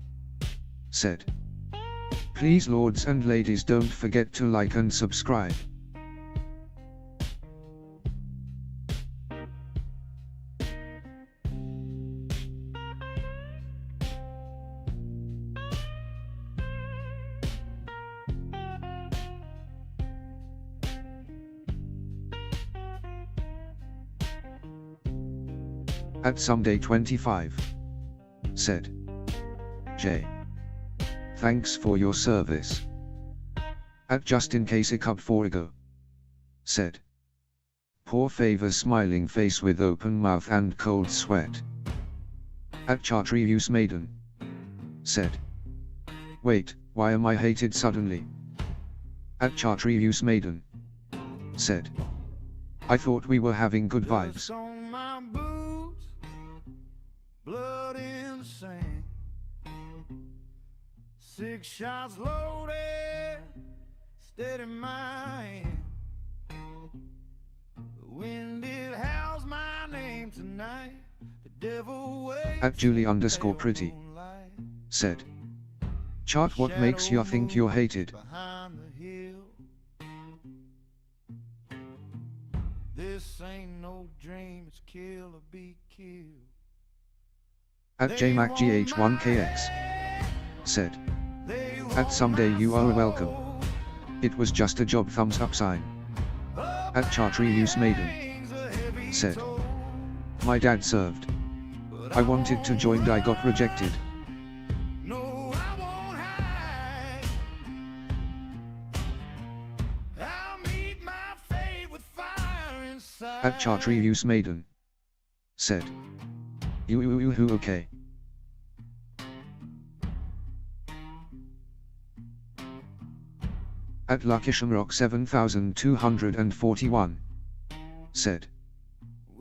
said, please lords and ladies, don't forget to like and subscribe. At Someday25 said, Jay, thanks for your service. At Just In Case a Cub 4 ago said, poor favor, smiling face with open mouth and cold sweat. At Chartreuse Maiden said, wait, why am I hated suddenly? At Chartreuse Maiden said, I thought we were having good vibes. Dust on my boots, blood in the sand, 6 shots loaded, steady my hand. The wind, it howls my name tonight. The devil waits At Julie_pretty said, Chart, what makes you think you're hated? behind the hill. This ain't no dream, it's kill or be killed. At JMacGH1KX said, at Someday you are welcome. It was just a job, thumbs up sign. At Chartreuse Maiden said, my dad served. I wanted to join, I got rejected. No, I won't hide. I'll meet my fate with fire inside. At Chartreuse Maiden said, who okay. At LuckyShamrock 7241 said,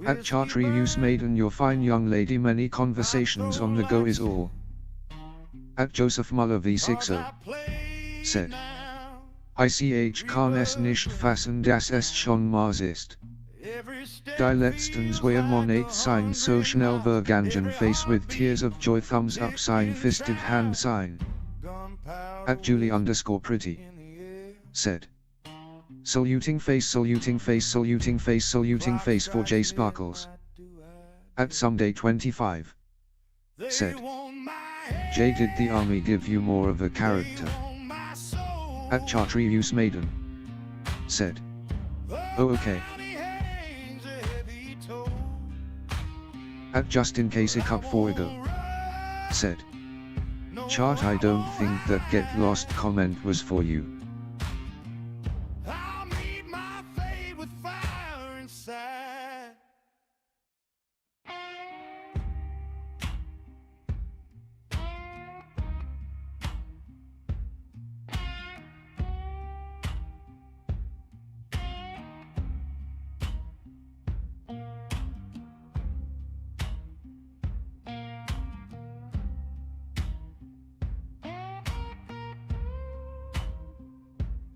at Chartreuse Maiden, you're fine young lady, many conversations on the go is all. At Joseph Muller V60 said, Ich kann es nicht fassen, dass es schon Mars ist. Die letzten 2 Monate sein so schnell vergangen, face with tears of joy, thumbs up sign, fisted hand sign. At Julie_pretty. Said. Saluting face, saluting face, saluting face, saluting face for J Sparkles. At Someday 25. Said. J, did the army give you more of a character? At Chartreuse Maiden. Said. Oh okay. At Just In Case a Cup for ago. Said. Chart, I don't think that Get Lost comment was for you. I'll meet my fate with fire inside.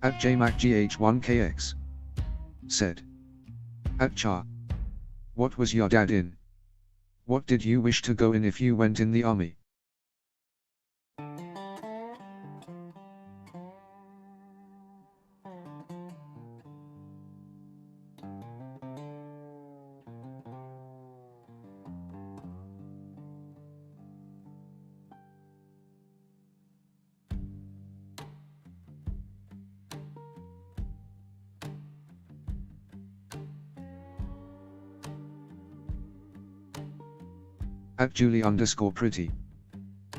At JMacGH1KX. Said. At Char. What was your dad in? What did you wish to go in if you went in the army? At Julie_pretty.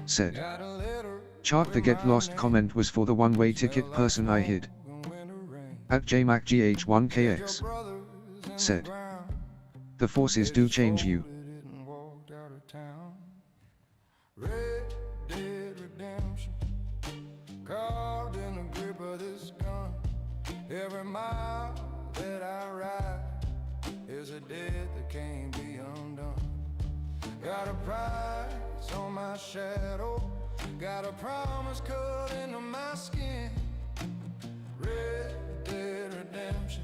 Said. Chart, the Get Lost comment was for the one-way ticket person I hid. At JMacGH1KX. Said. The forces do change you. Red Dead Redemption, carved in the grip of this gun. Every mile that I ride is a debt that can't be undone. Got a price on my shadow, got a promise cut into my skin. Red Dead Redemption,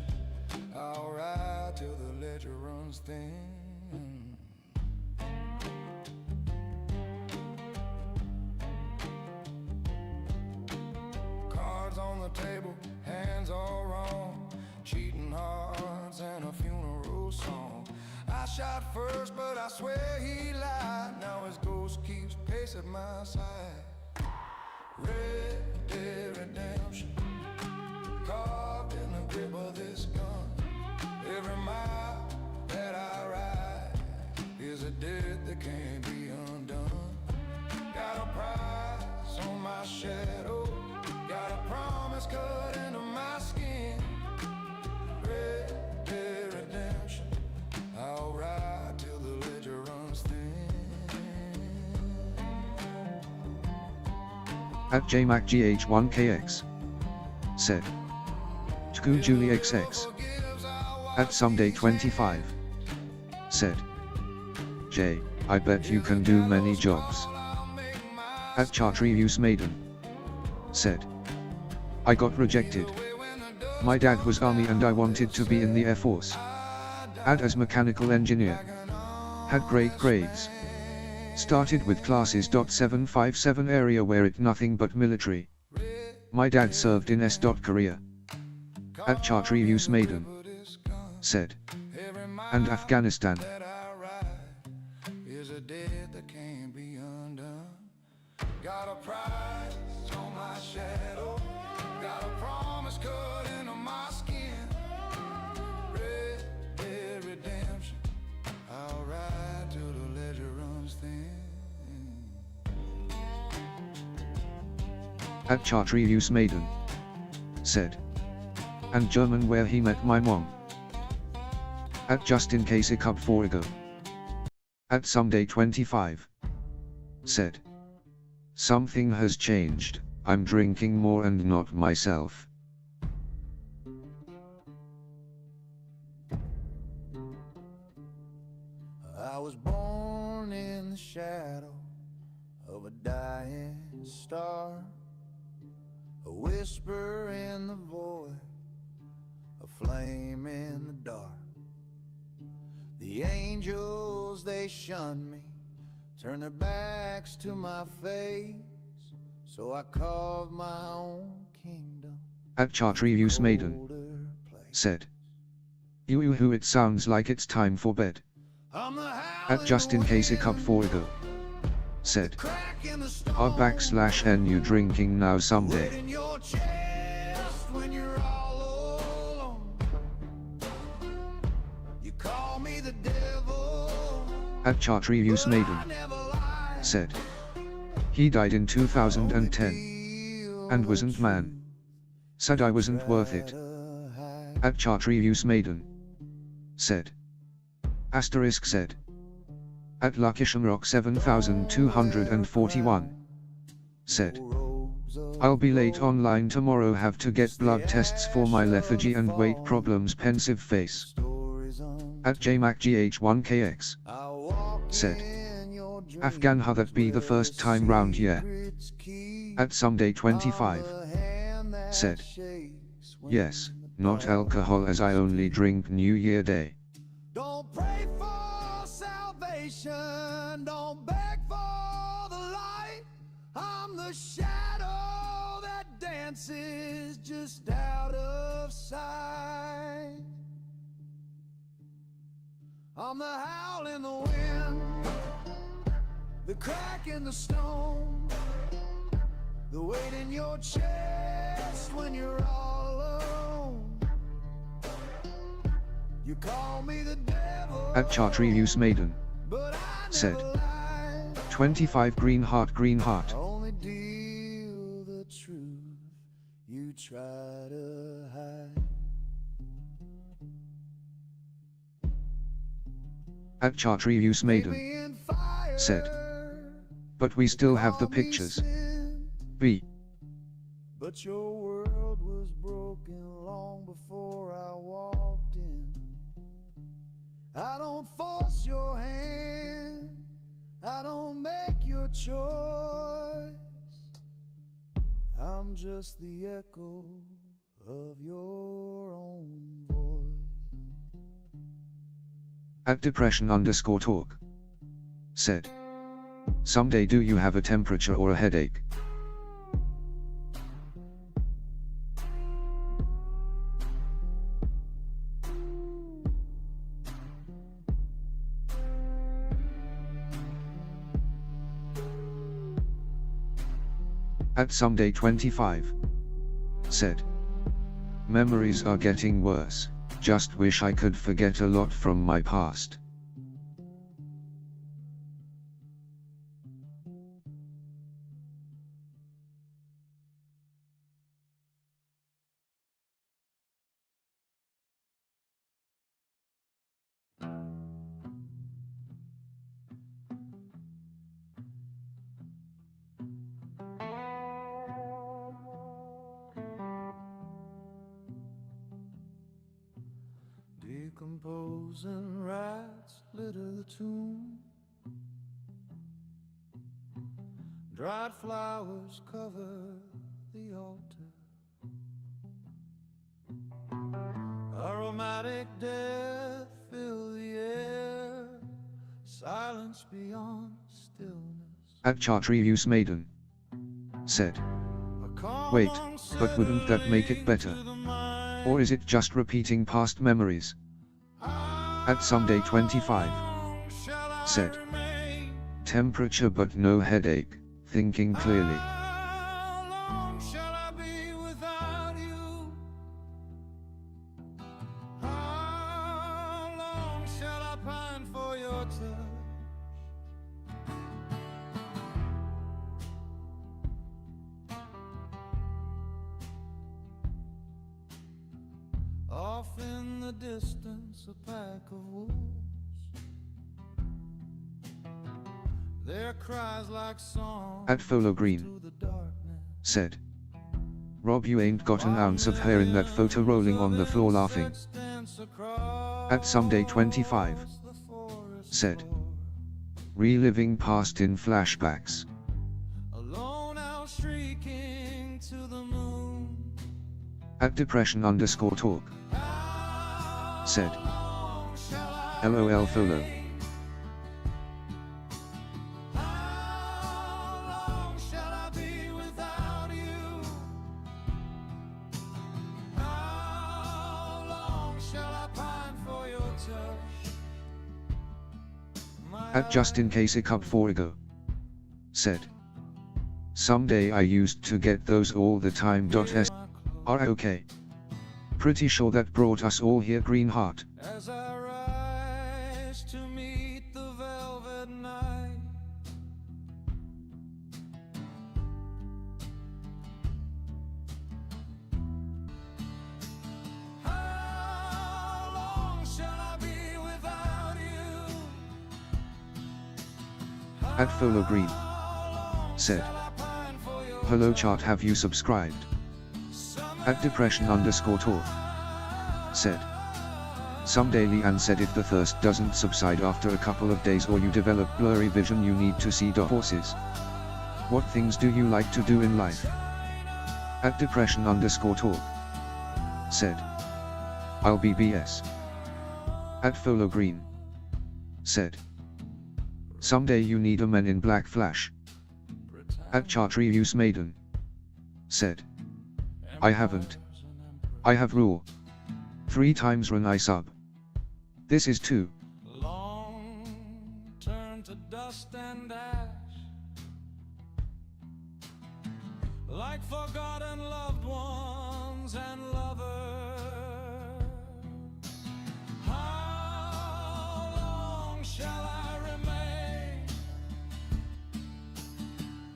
I'll ride till the ledger runs thin. Cards on the table, hands all wrong, cheating hearts and a funeral song. I shot first, but I swear he lied. Now his ghost keeps pace at my side. Red Dead Redemption, carved in the grip of this gun. Every mile that I ride is a debt that can't be undone. Got a price on my shadow, got a promise cut into my skin. Red Dead Redemption, I'll ride till the ledger runs thin. At JMacGH1KX. Said. Tku Julie XX. At Someday 25. Said. J, I bet you can do many jobs. At Chartreuse Maiden. Said. I got rejected. My dad was army and I wanted to be in the Air Force. Ad as mechanical engineer. Had great grades. Started with classes .757 area where it nothing but military. My dad served in S. Korea. At Chartreuse Maiden. Said. And Afghanistan. That I ride is a debt that can't be undone. Got a price on my shadow, got a promise cut into my skin. Red Dead Redemption, I'll ride till the ledger runs thin. At Chartreuse Maiden. Said. And German where he met my mom. At Just In Case a Cup for ago. At Someday 25. Said. Something has changed, I'm drinking more and not myself. I was born in the shadow of a dying star, a whisper in the void, a flame in the dark. The angels, they shun me, turn their backs to my face, so I carved my own kingdom. At Chartreuse Maiden Older place. said, Yoo-hoo, it sounds like it's time for bed. I'm the At Just in Case a Cup for Ago said, r/n you drinking now someday. in your chest when you're all alone. You call me the devil. At Chartreuse Maiden I never lie. said, he died in 2010 and wasn't man. Said I wasn't worth it. At Chartreuse Maiden said, asterisk said. At Luckishamrock 7241 said, I'll be late online tomorrow, have to get blood tests for my lethargy and weight problems, pensive face. At JMacGH1KX said, Afghan how that be the first time round here. At Someday 25 said, yes, not alcohol as I only drink New Year Day. Don't pray for salvation, don't beg for the light. I'm the shadow that dances just out of sight. I'm the howl in the wind, the crack in the stone, the weight in your chest when you're all alone. You call me the devil, At Chartreuse Maiden but I said, never lie. 25 green heart I only deal the truth you try to hide. At Chartreuse Maiden Me in fire, said, but we still have the pictures. sin, B. but your world was broken long before I walked in. I don't force your hand, I don't make your choice. I'm just the echo of your own voice. At Depression_talk said, someday do you have a temperature or a headache? At Someday 25 said, memories are getting worse, just wish I could forget a lot from my past. Decomposing rats litter the tomb. Dried flowers cover the altar. Aromatic death fill the air. Silence beyond stillness. At Chartreuse Maiden said, wait, but wouldn't that make it better? Or is it just repeating past memories? At Someday 25 said, temperature but no headache, thinking clearly. How long shall I be without you? How long shall I pine for your touch? Off in the distance, a pack of wolves. Their cries like songs At Folo Green to the darkness. said, Rob, you ain't got an ounce of hair in that photo, rolling on the floor laughing. At Someday 25 said, reliving past in flashbacks. Alone out shrieking to the moon. At depression_talk. Said. LOL follow. At just in case a cup for ago. Said. Someday I used to get those all the time. S. Are okay. Pretty sure that brought us all here. Green heart. As I rise to meet the velvet night, how long shall I be without you? At Follow Green. Said. Hello chart, have you subscribed? At depression_talk. Said. Someday Leanne said if the thirst doesn't subside after a couple of days or you develop blurry vision you need to see horses. What things do you like to do in life? At depression_talk. Said. I'll be BS. At Follow Green. Said. Someday you need a Men in Black flash. At Chartreuse Maiden. Said. I haven't. I have rule. 3 times run I sub. This is 2. Long turn to dust and ash, like forgotten loved ones and lovers. How long shall I remain?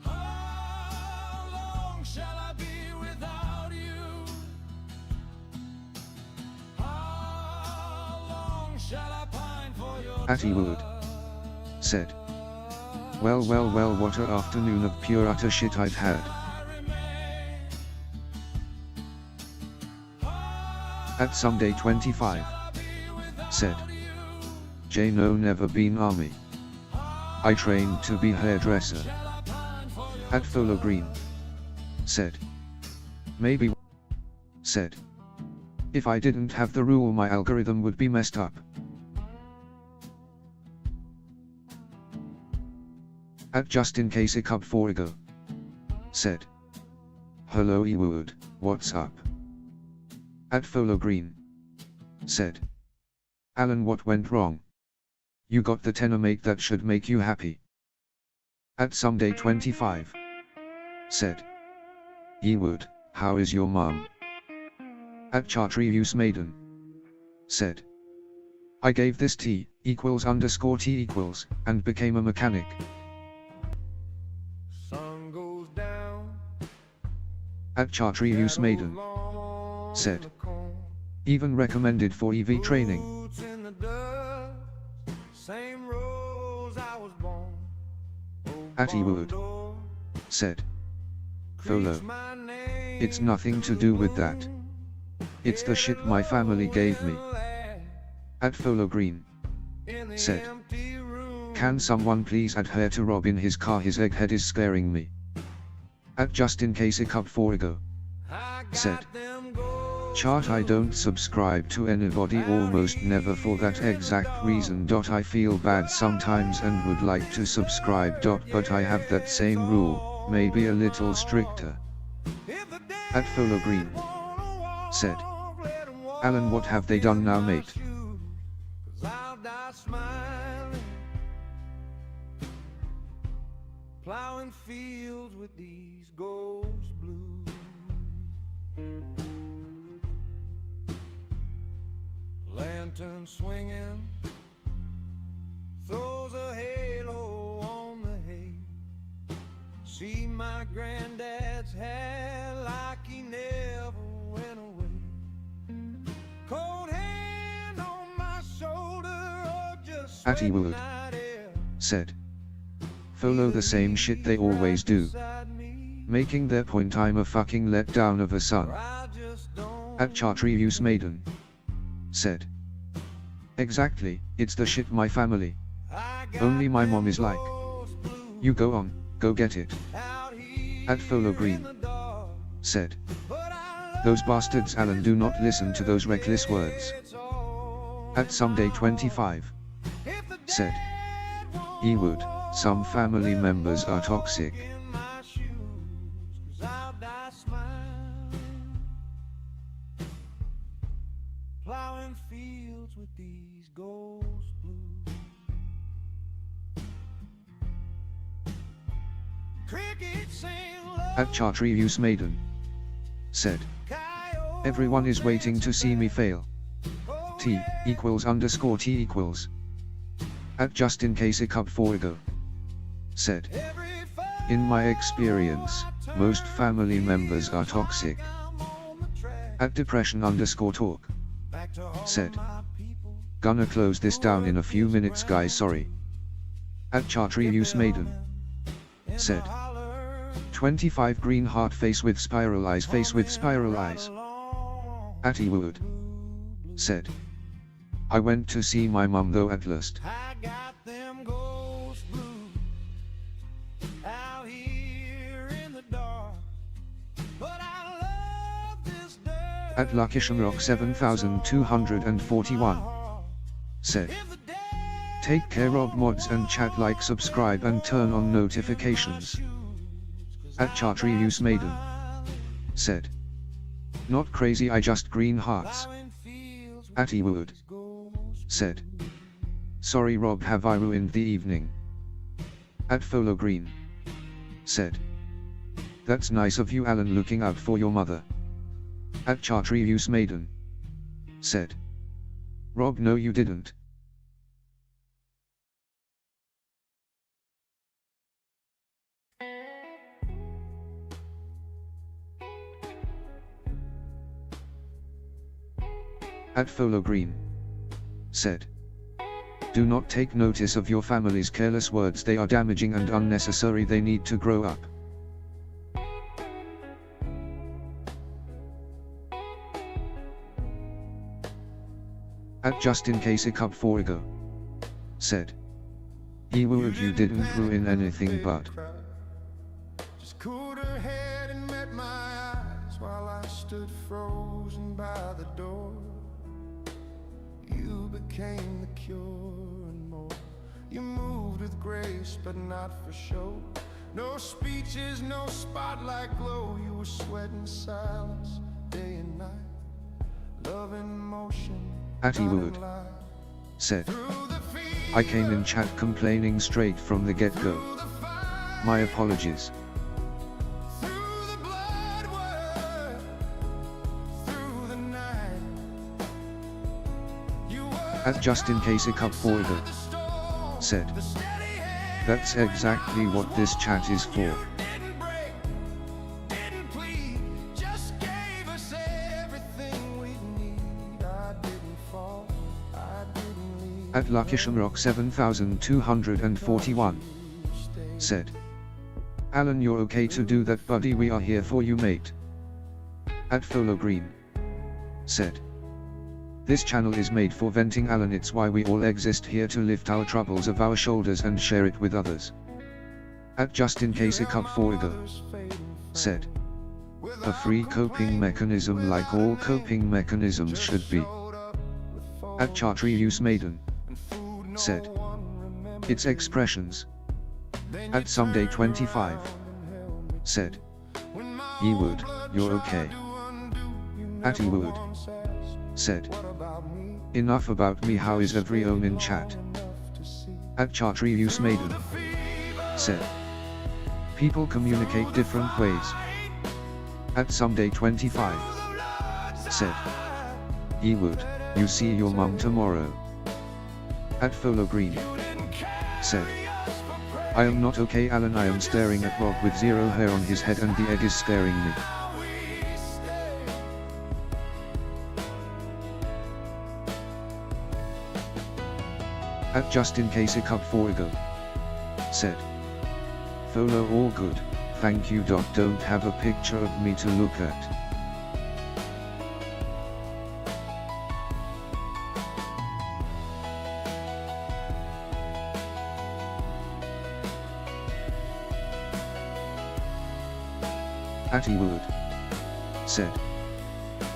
How long shall I be without you? How long shall I pine for your At Ewood. Said. Well, what a afternoon of pure utter shit I've had. At Someday 25. Said. Jano never been army. I trained to be hairdresser. At Follow Green. Said. Maybe. Said. If I didn't have the rule my algorithm would be messed up. At just in case a cup for ago. Said. Hello Ewood, what's up? At Follow Green. Said. Alan, what went wrong? You got the tenor mate that should make you happy. At Someday 25. Said. Ewood, how is your mum? At Chartreuse Maiden. Said. I gave this T =_T and became a mechanic. sun goes down. At Chartreuse Maiden. Said. Even recommended for EV training. Boots in the dust, same rose I was born. At Ewood. Said. Follow. It's nothing to do with that. It's the shit my family gave me. At Follow Green. Said. Can someone please add hair to Rob in his car, his egghead is scaring me. At just in case a cup for ago. Said. Chart, I don't subscribe to anybody almost never for that exact reason. I feel bad sometimes and would like to subscribe. But I have that same rule, maybe a little stricter. At Follow Green. Said. Alan, what have they done now, mate? Plowing fields with these ghost blues. Lantern swinging throws a halo on the hay. See my granddad's hat like he never went away. Cold hand on my shoulder, or just At Ewood. Said. Follow the same shit they always do. Making their point I'm a fucking letdown of a son. At Chartreuse Maiden. Said. Exactly, it's the shit my family. Only my mom is like. You go on, go get it. At Follow Green. Said. Those bastards, Alan, do not listen to those reckless words. At Someday 25. Said. Ewood, some family members are toxic. In my shoes, 'cause I'll die smiling. Plowing fields with these ghost blues. Crickets sing love. At Chartreuse Maiden. Said. Everyone is waiting to see me fail. T equals underscore T equals. At Justin Casey Cup 4 ago. Said. In my experience, most family members are toxic. At depression underscore talk. Said. Gonna close this down in a few minutes, guys, sorry. At Chartreuse Maiden. Said. 25 green heart face with spiral eyes, face with spiral eyes. At Ewood. Said. I went to see my mum though at last. I got them ghost blues out here in the dark, but I love this dirt. At Luckishamrock 7241. Said. Take care, Rob mods, and chat, like, subscribe and turn on notifications. At Chartreuse Maiden. Said. Not crazy, I just green hearts. At Ewood. Said. Sorry Rob, have I ruined the evening? At Folo Green. Said. That's nice of you, Alan, looking out for your mother. At Chartreuse Maiden. Said. Rob, no you didn't. At Folo Green. Said. Do not take notice of your family's careless words, they are damaging and unnecessary, they need to grow up. At Justin Casey Cup 4 ago. Said. Ewood, you didn't ruin anything but. Just cooled her head and met my eyes while I stood frozen by the door. You became the cure and more. You moved with grace but not for show. No speeches, no spotlight glow. You were sweating silence day and night. Love in motion. At Ewood. Said. I came in chat complaining straight from the get-go. My apologies. At Justin Casey Cup 4 ago. Said. That's exactly what this chat is for. At Luckishamrock 7241. Said. Alan, you're okay to do that, buddy, we are here for you, mate. At Folo Green. Said. This channel is made for venting, Alan, it's why we all exist, here to lift our troubles of our shoulders and share it with others. At Justin Casey Cup 4 ago. Said. A free coping mechanism like all coping mechanisms should be. At Chartreuse Maiden. Said. It's expressions. At Someday 25. Said. Ewood, you're okay. At Ewood. Said. Enough about me, how is everyone in chat? At Chartreuse Maiden. Said. People communicate different ways. At Someday 25. Said. Ewood, you see your mum tomorrow. At Folo Green. Said. I am not okay, Alan, I am staring at Rob with zero hair on his head and the egg is scaring me. At Justin Casey Cup 4 ago. Said. Folo, all good, thank you. Don't have a picture of me to look at. At Ewood. Said.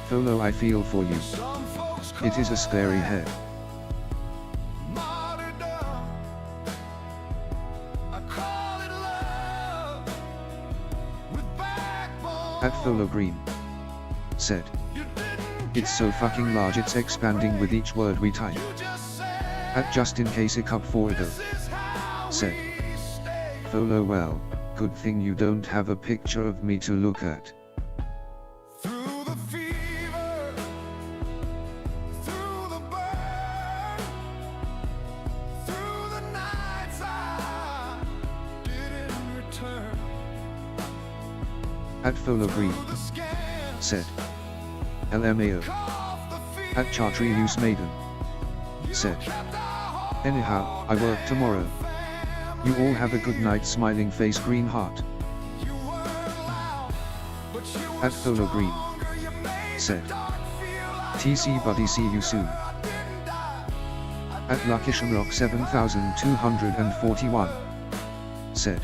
Folo, I feel for you. Some folks It is a scary head. martyrdom. I call it love with backbone. At Folo Green said, You didn't it's so fucking large it's expanding with each word we type. you just said At Just In Case a Cup for Ago this is how said, we stay. Folo, well, good thing you don't have a picture of me to look at. Through the fever, through the burn, through the nights I didn't return. At Folo Green Through the scans, said, LMAO. off the field, At Chartreuse Maiden said, kept our heart anyhow, I work tomorrow. You all have a good night, smiling face, green heart. You weren't loud, but you were At Folo Green stronger. You made said, the dark feel like TC buddy, see you soon. I didn't die. At Luckishan Rock 7241 said,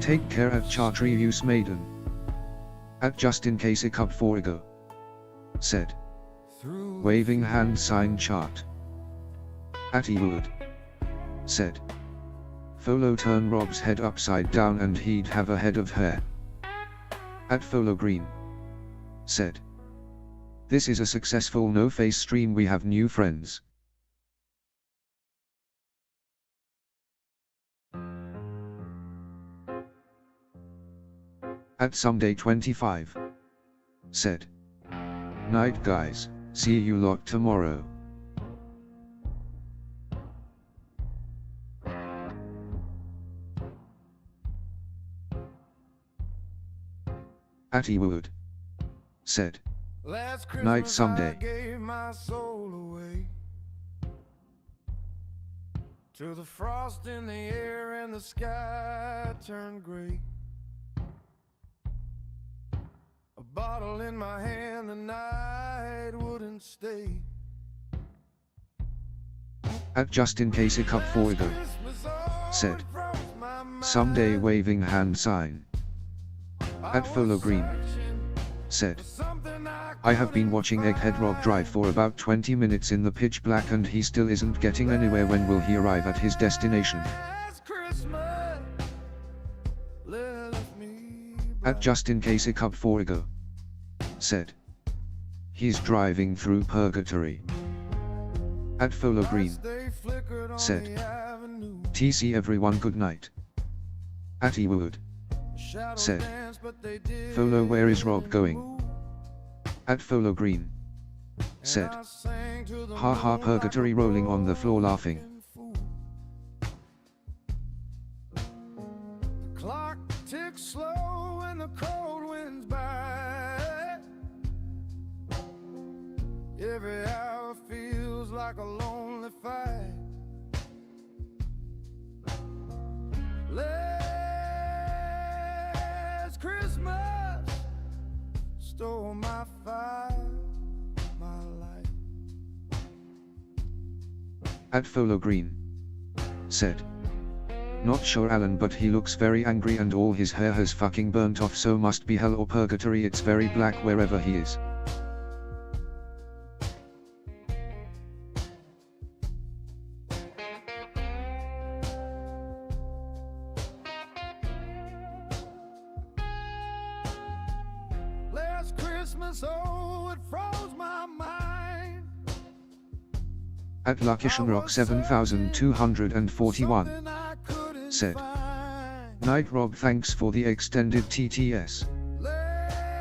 take care at Chartreuse Maiden. At Just In Case a Cup for Ago said, Through waving hand sign chart. At Ewood said, Folo, turn Rob's head upside down and he'd have a head of hair. At Folo Green said, this is a successful no face stream, we have new friends. At Someday 25 said, night guys, see you lot tomorrow. At Ewood said, Last Night Christmas someday. I gave my soul away to the frost in the air and the sky turned gray. A bottle in my hand, the night wouldn't stay. At Just In Case a Cup for Ago Christmas, oh, said, it froze my mind. someday waving hand sign. At Folo Green said, Something I have been watching Egghead Rob drive for about 20 minutes in the pitch black and he still isn't getting anywhere. When will he arrive at his destination? Last Christmas left me At Just In Case a Cup for Ago said, he's driving through purgatory. At Folo Green They flickered on said, the avenue. TC everyone, good night. At Ewood Shadows said, danced, but they did Folo, where is Rob going? move. At Folo Green said, I sang to the ha ha, moon purgatory, like a rolling on the floor laughing. broken fool. The clock ticks slow and the cold winds by. Every hour feels like a lonely fight. Last Christmas stole my fire, my life. At Folo Green said, not sure Alan, but he looks very angry and all his hair has fucking burnt off, so must be hell or purgatory. It's very black wherever he is. Last Christmas, oh, it froze my mind. At Luckishan Rock 7241 said, night Rob, thanks for the extended TTS.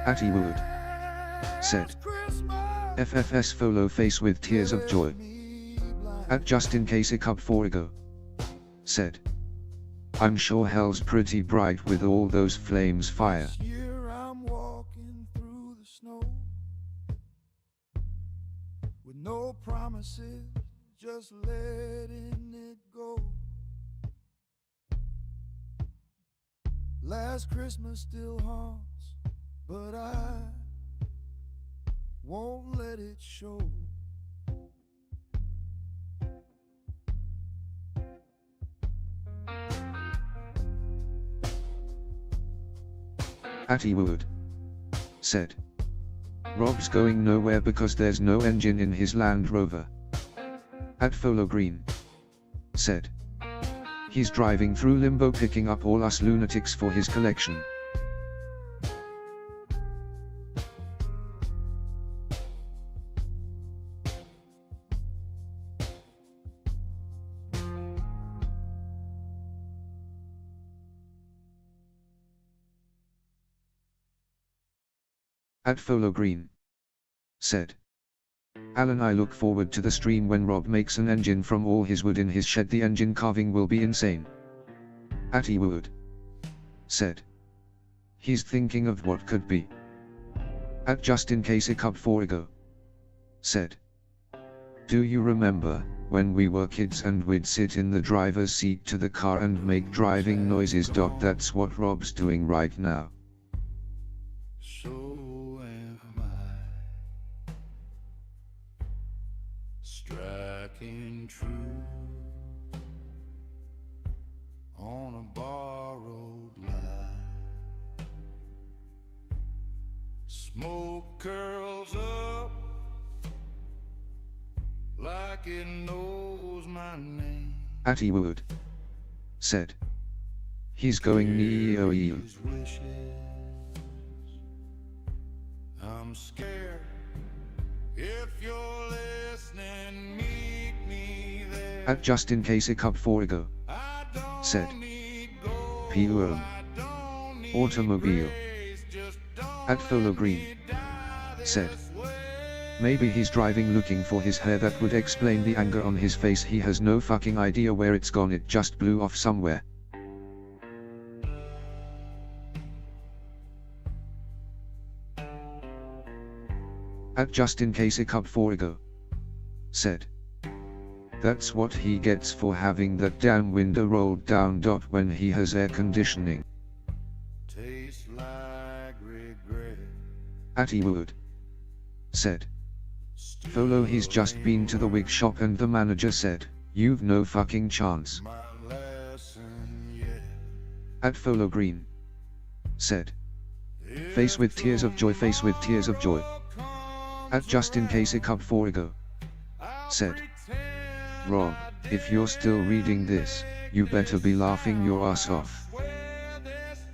At Ewood said, FFS Folo, face with tears of joy. At Just In Case a Cup for Ago said, I'm sure hell's pretty bright with all those flames fire. This year I'm walking through the snow with no promises, just letting it go. Last Christmas still haunts, but I won't let it show. At Ewood said, Rob's going nowhere because there's no engine in his Land Rover. @Folo Green said. He's driving through limbo picking up all us lunatics for his collection. @Folo Green said. Alan, I look forward to the stream when Rob makes an engine from all his wood in his shed. The engine carving will be insane. @Ewood said. He's thinking of what could be. @Just in case a cub 4 ago said. Do you remember when we were kids and we'd sit in the driver's seat to the car and make driving noises? That's what Rob's doing right now. So am I, striking true on a borrowed line. Smoke curls up like it knows my name. @Ewood said. He's going neo. His wishes. I'm scared. If you're listening, meet me there. Just in case a cub 4 ago I don't said. need gold, P.O. I don't need Automobile. grace, just don't @Folo let Green me die said. this way. Maybe he's driving looking for his hair. That would explain the anger on his face. He has no fucking idea where it's gone. It just blew off somewhere. Just in case a cub 4 ago said. That's what he gets for having that damn window rolled down. When he has air conditioning. Tastes like regret. @Ewood said. Folo, he's just been to the wig shop and the manager said, you've no fucking chance. My lesson yet. @Folo Green said. Face with tears of joy, face with tears of joy. Just in case a cub 4 ago said. Rob, if you're still reading this, you better be laughing your ass off.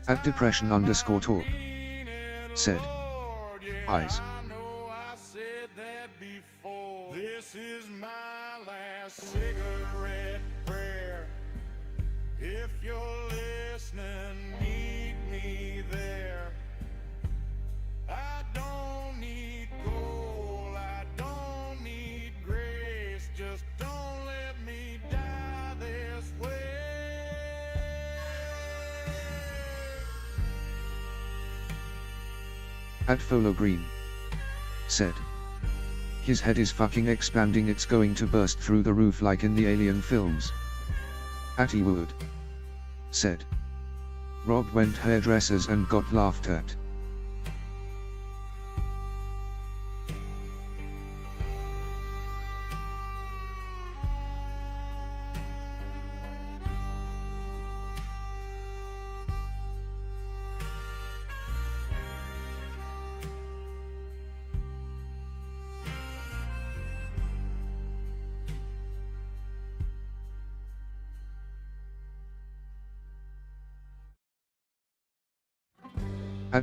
@depression_talk said. Eyes. I know I said that before. This is my last cigarette prayer. If you're listening, meet me there. I don't need gold, I don't need grace. Just don't let me die this way. @Folo Green said. His head is fucking expanding. It's going to burst through the roof like in the Alien films. @Ewood said. Rob went hairdressers and got laughed at.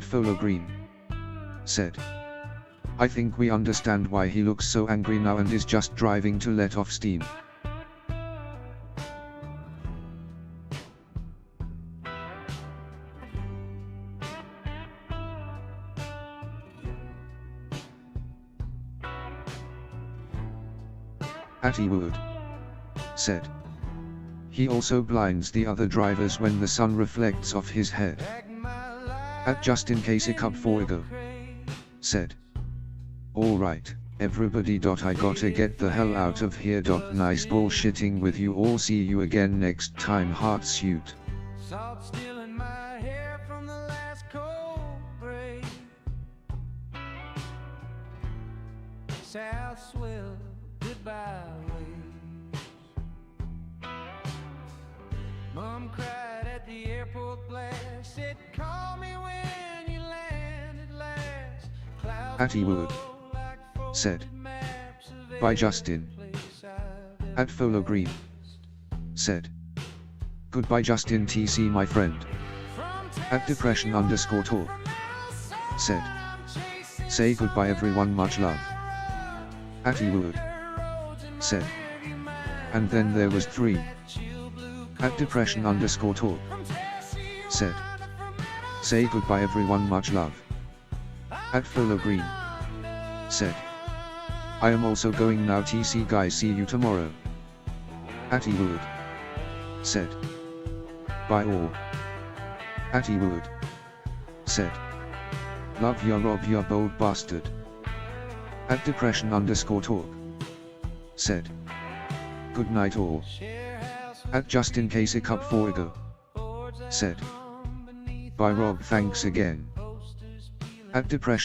@Folo Green said. I think we understand why he looks so angry now and is just driving to let off steam. @Ewood said. He also blinds the other drivers when the sun reflects off his head. Just in case a cub 4 ago said. Alright, everybody. I gotta get the hell out of here. Nice bullshitting with you all. See you again next time. Heart suit. Salt still in my hair from the last cold break. South swell, goodbye waves. Mom cried at the airport blast. Said, call me when you land at last. Clouds At Ewood. Said. By Justin. At Folo Green. Said. Goodbye Justin TC my friend. At depression_talk. Said. Say goodbye everyone much love. At Ewood. Said. And then there was 3. At depression_talk. Said. Say goodbye everyone much love. At Folo Green. Said. I am also going now TC guys see you tomorrow. At Ewood. Said. Bye all. At Ewood. Said. Love ya Rob ya bold bastard. At depression_talk. Said. Good night all. At Justin Kasich up 4 ago. Said. Bye Rob thanks again. At depression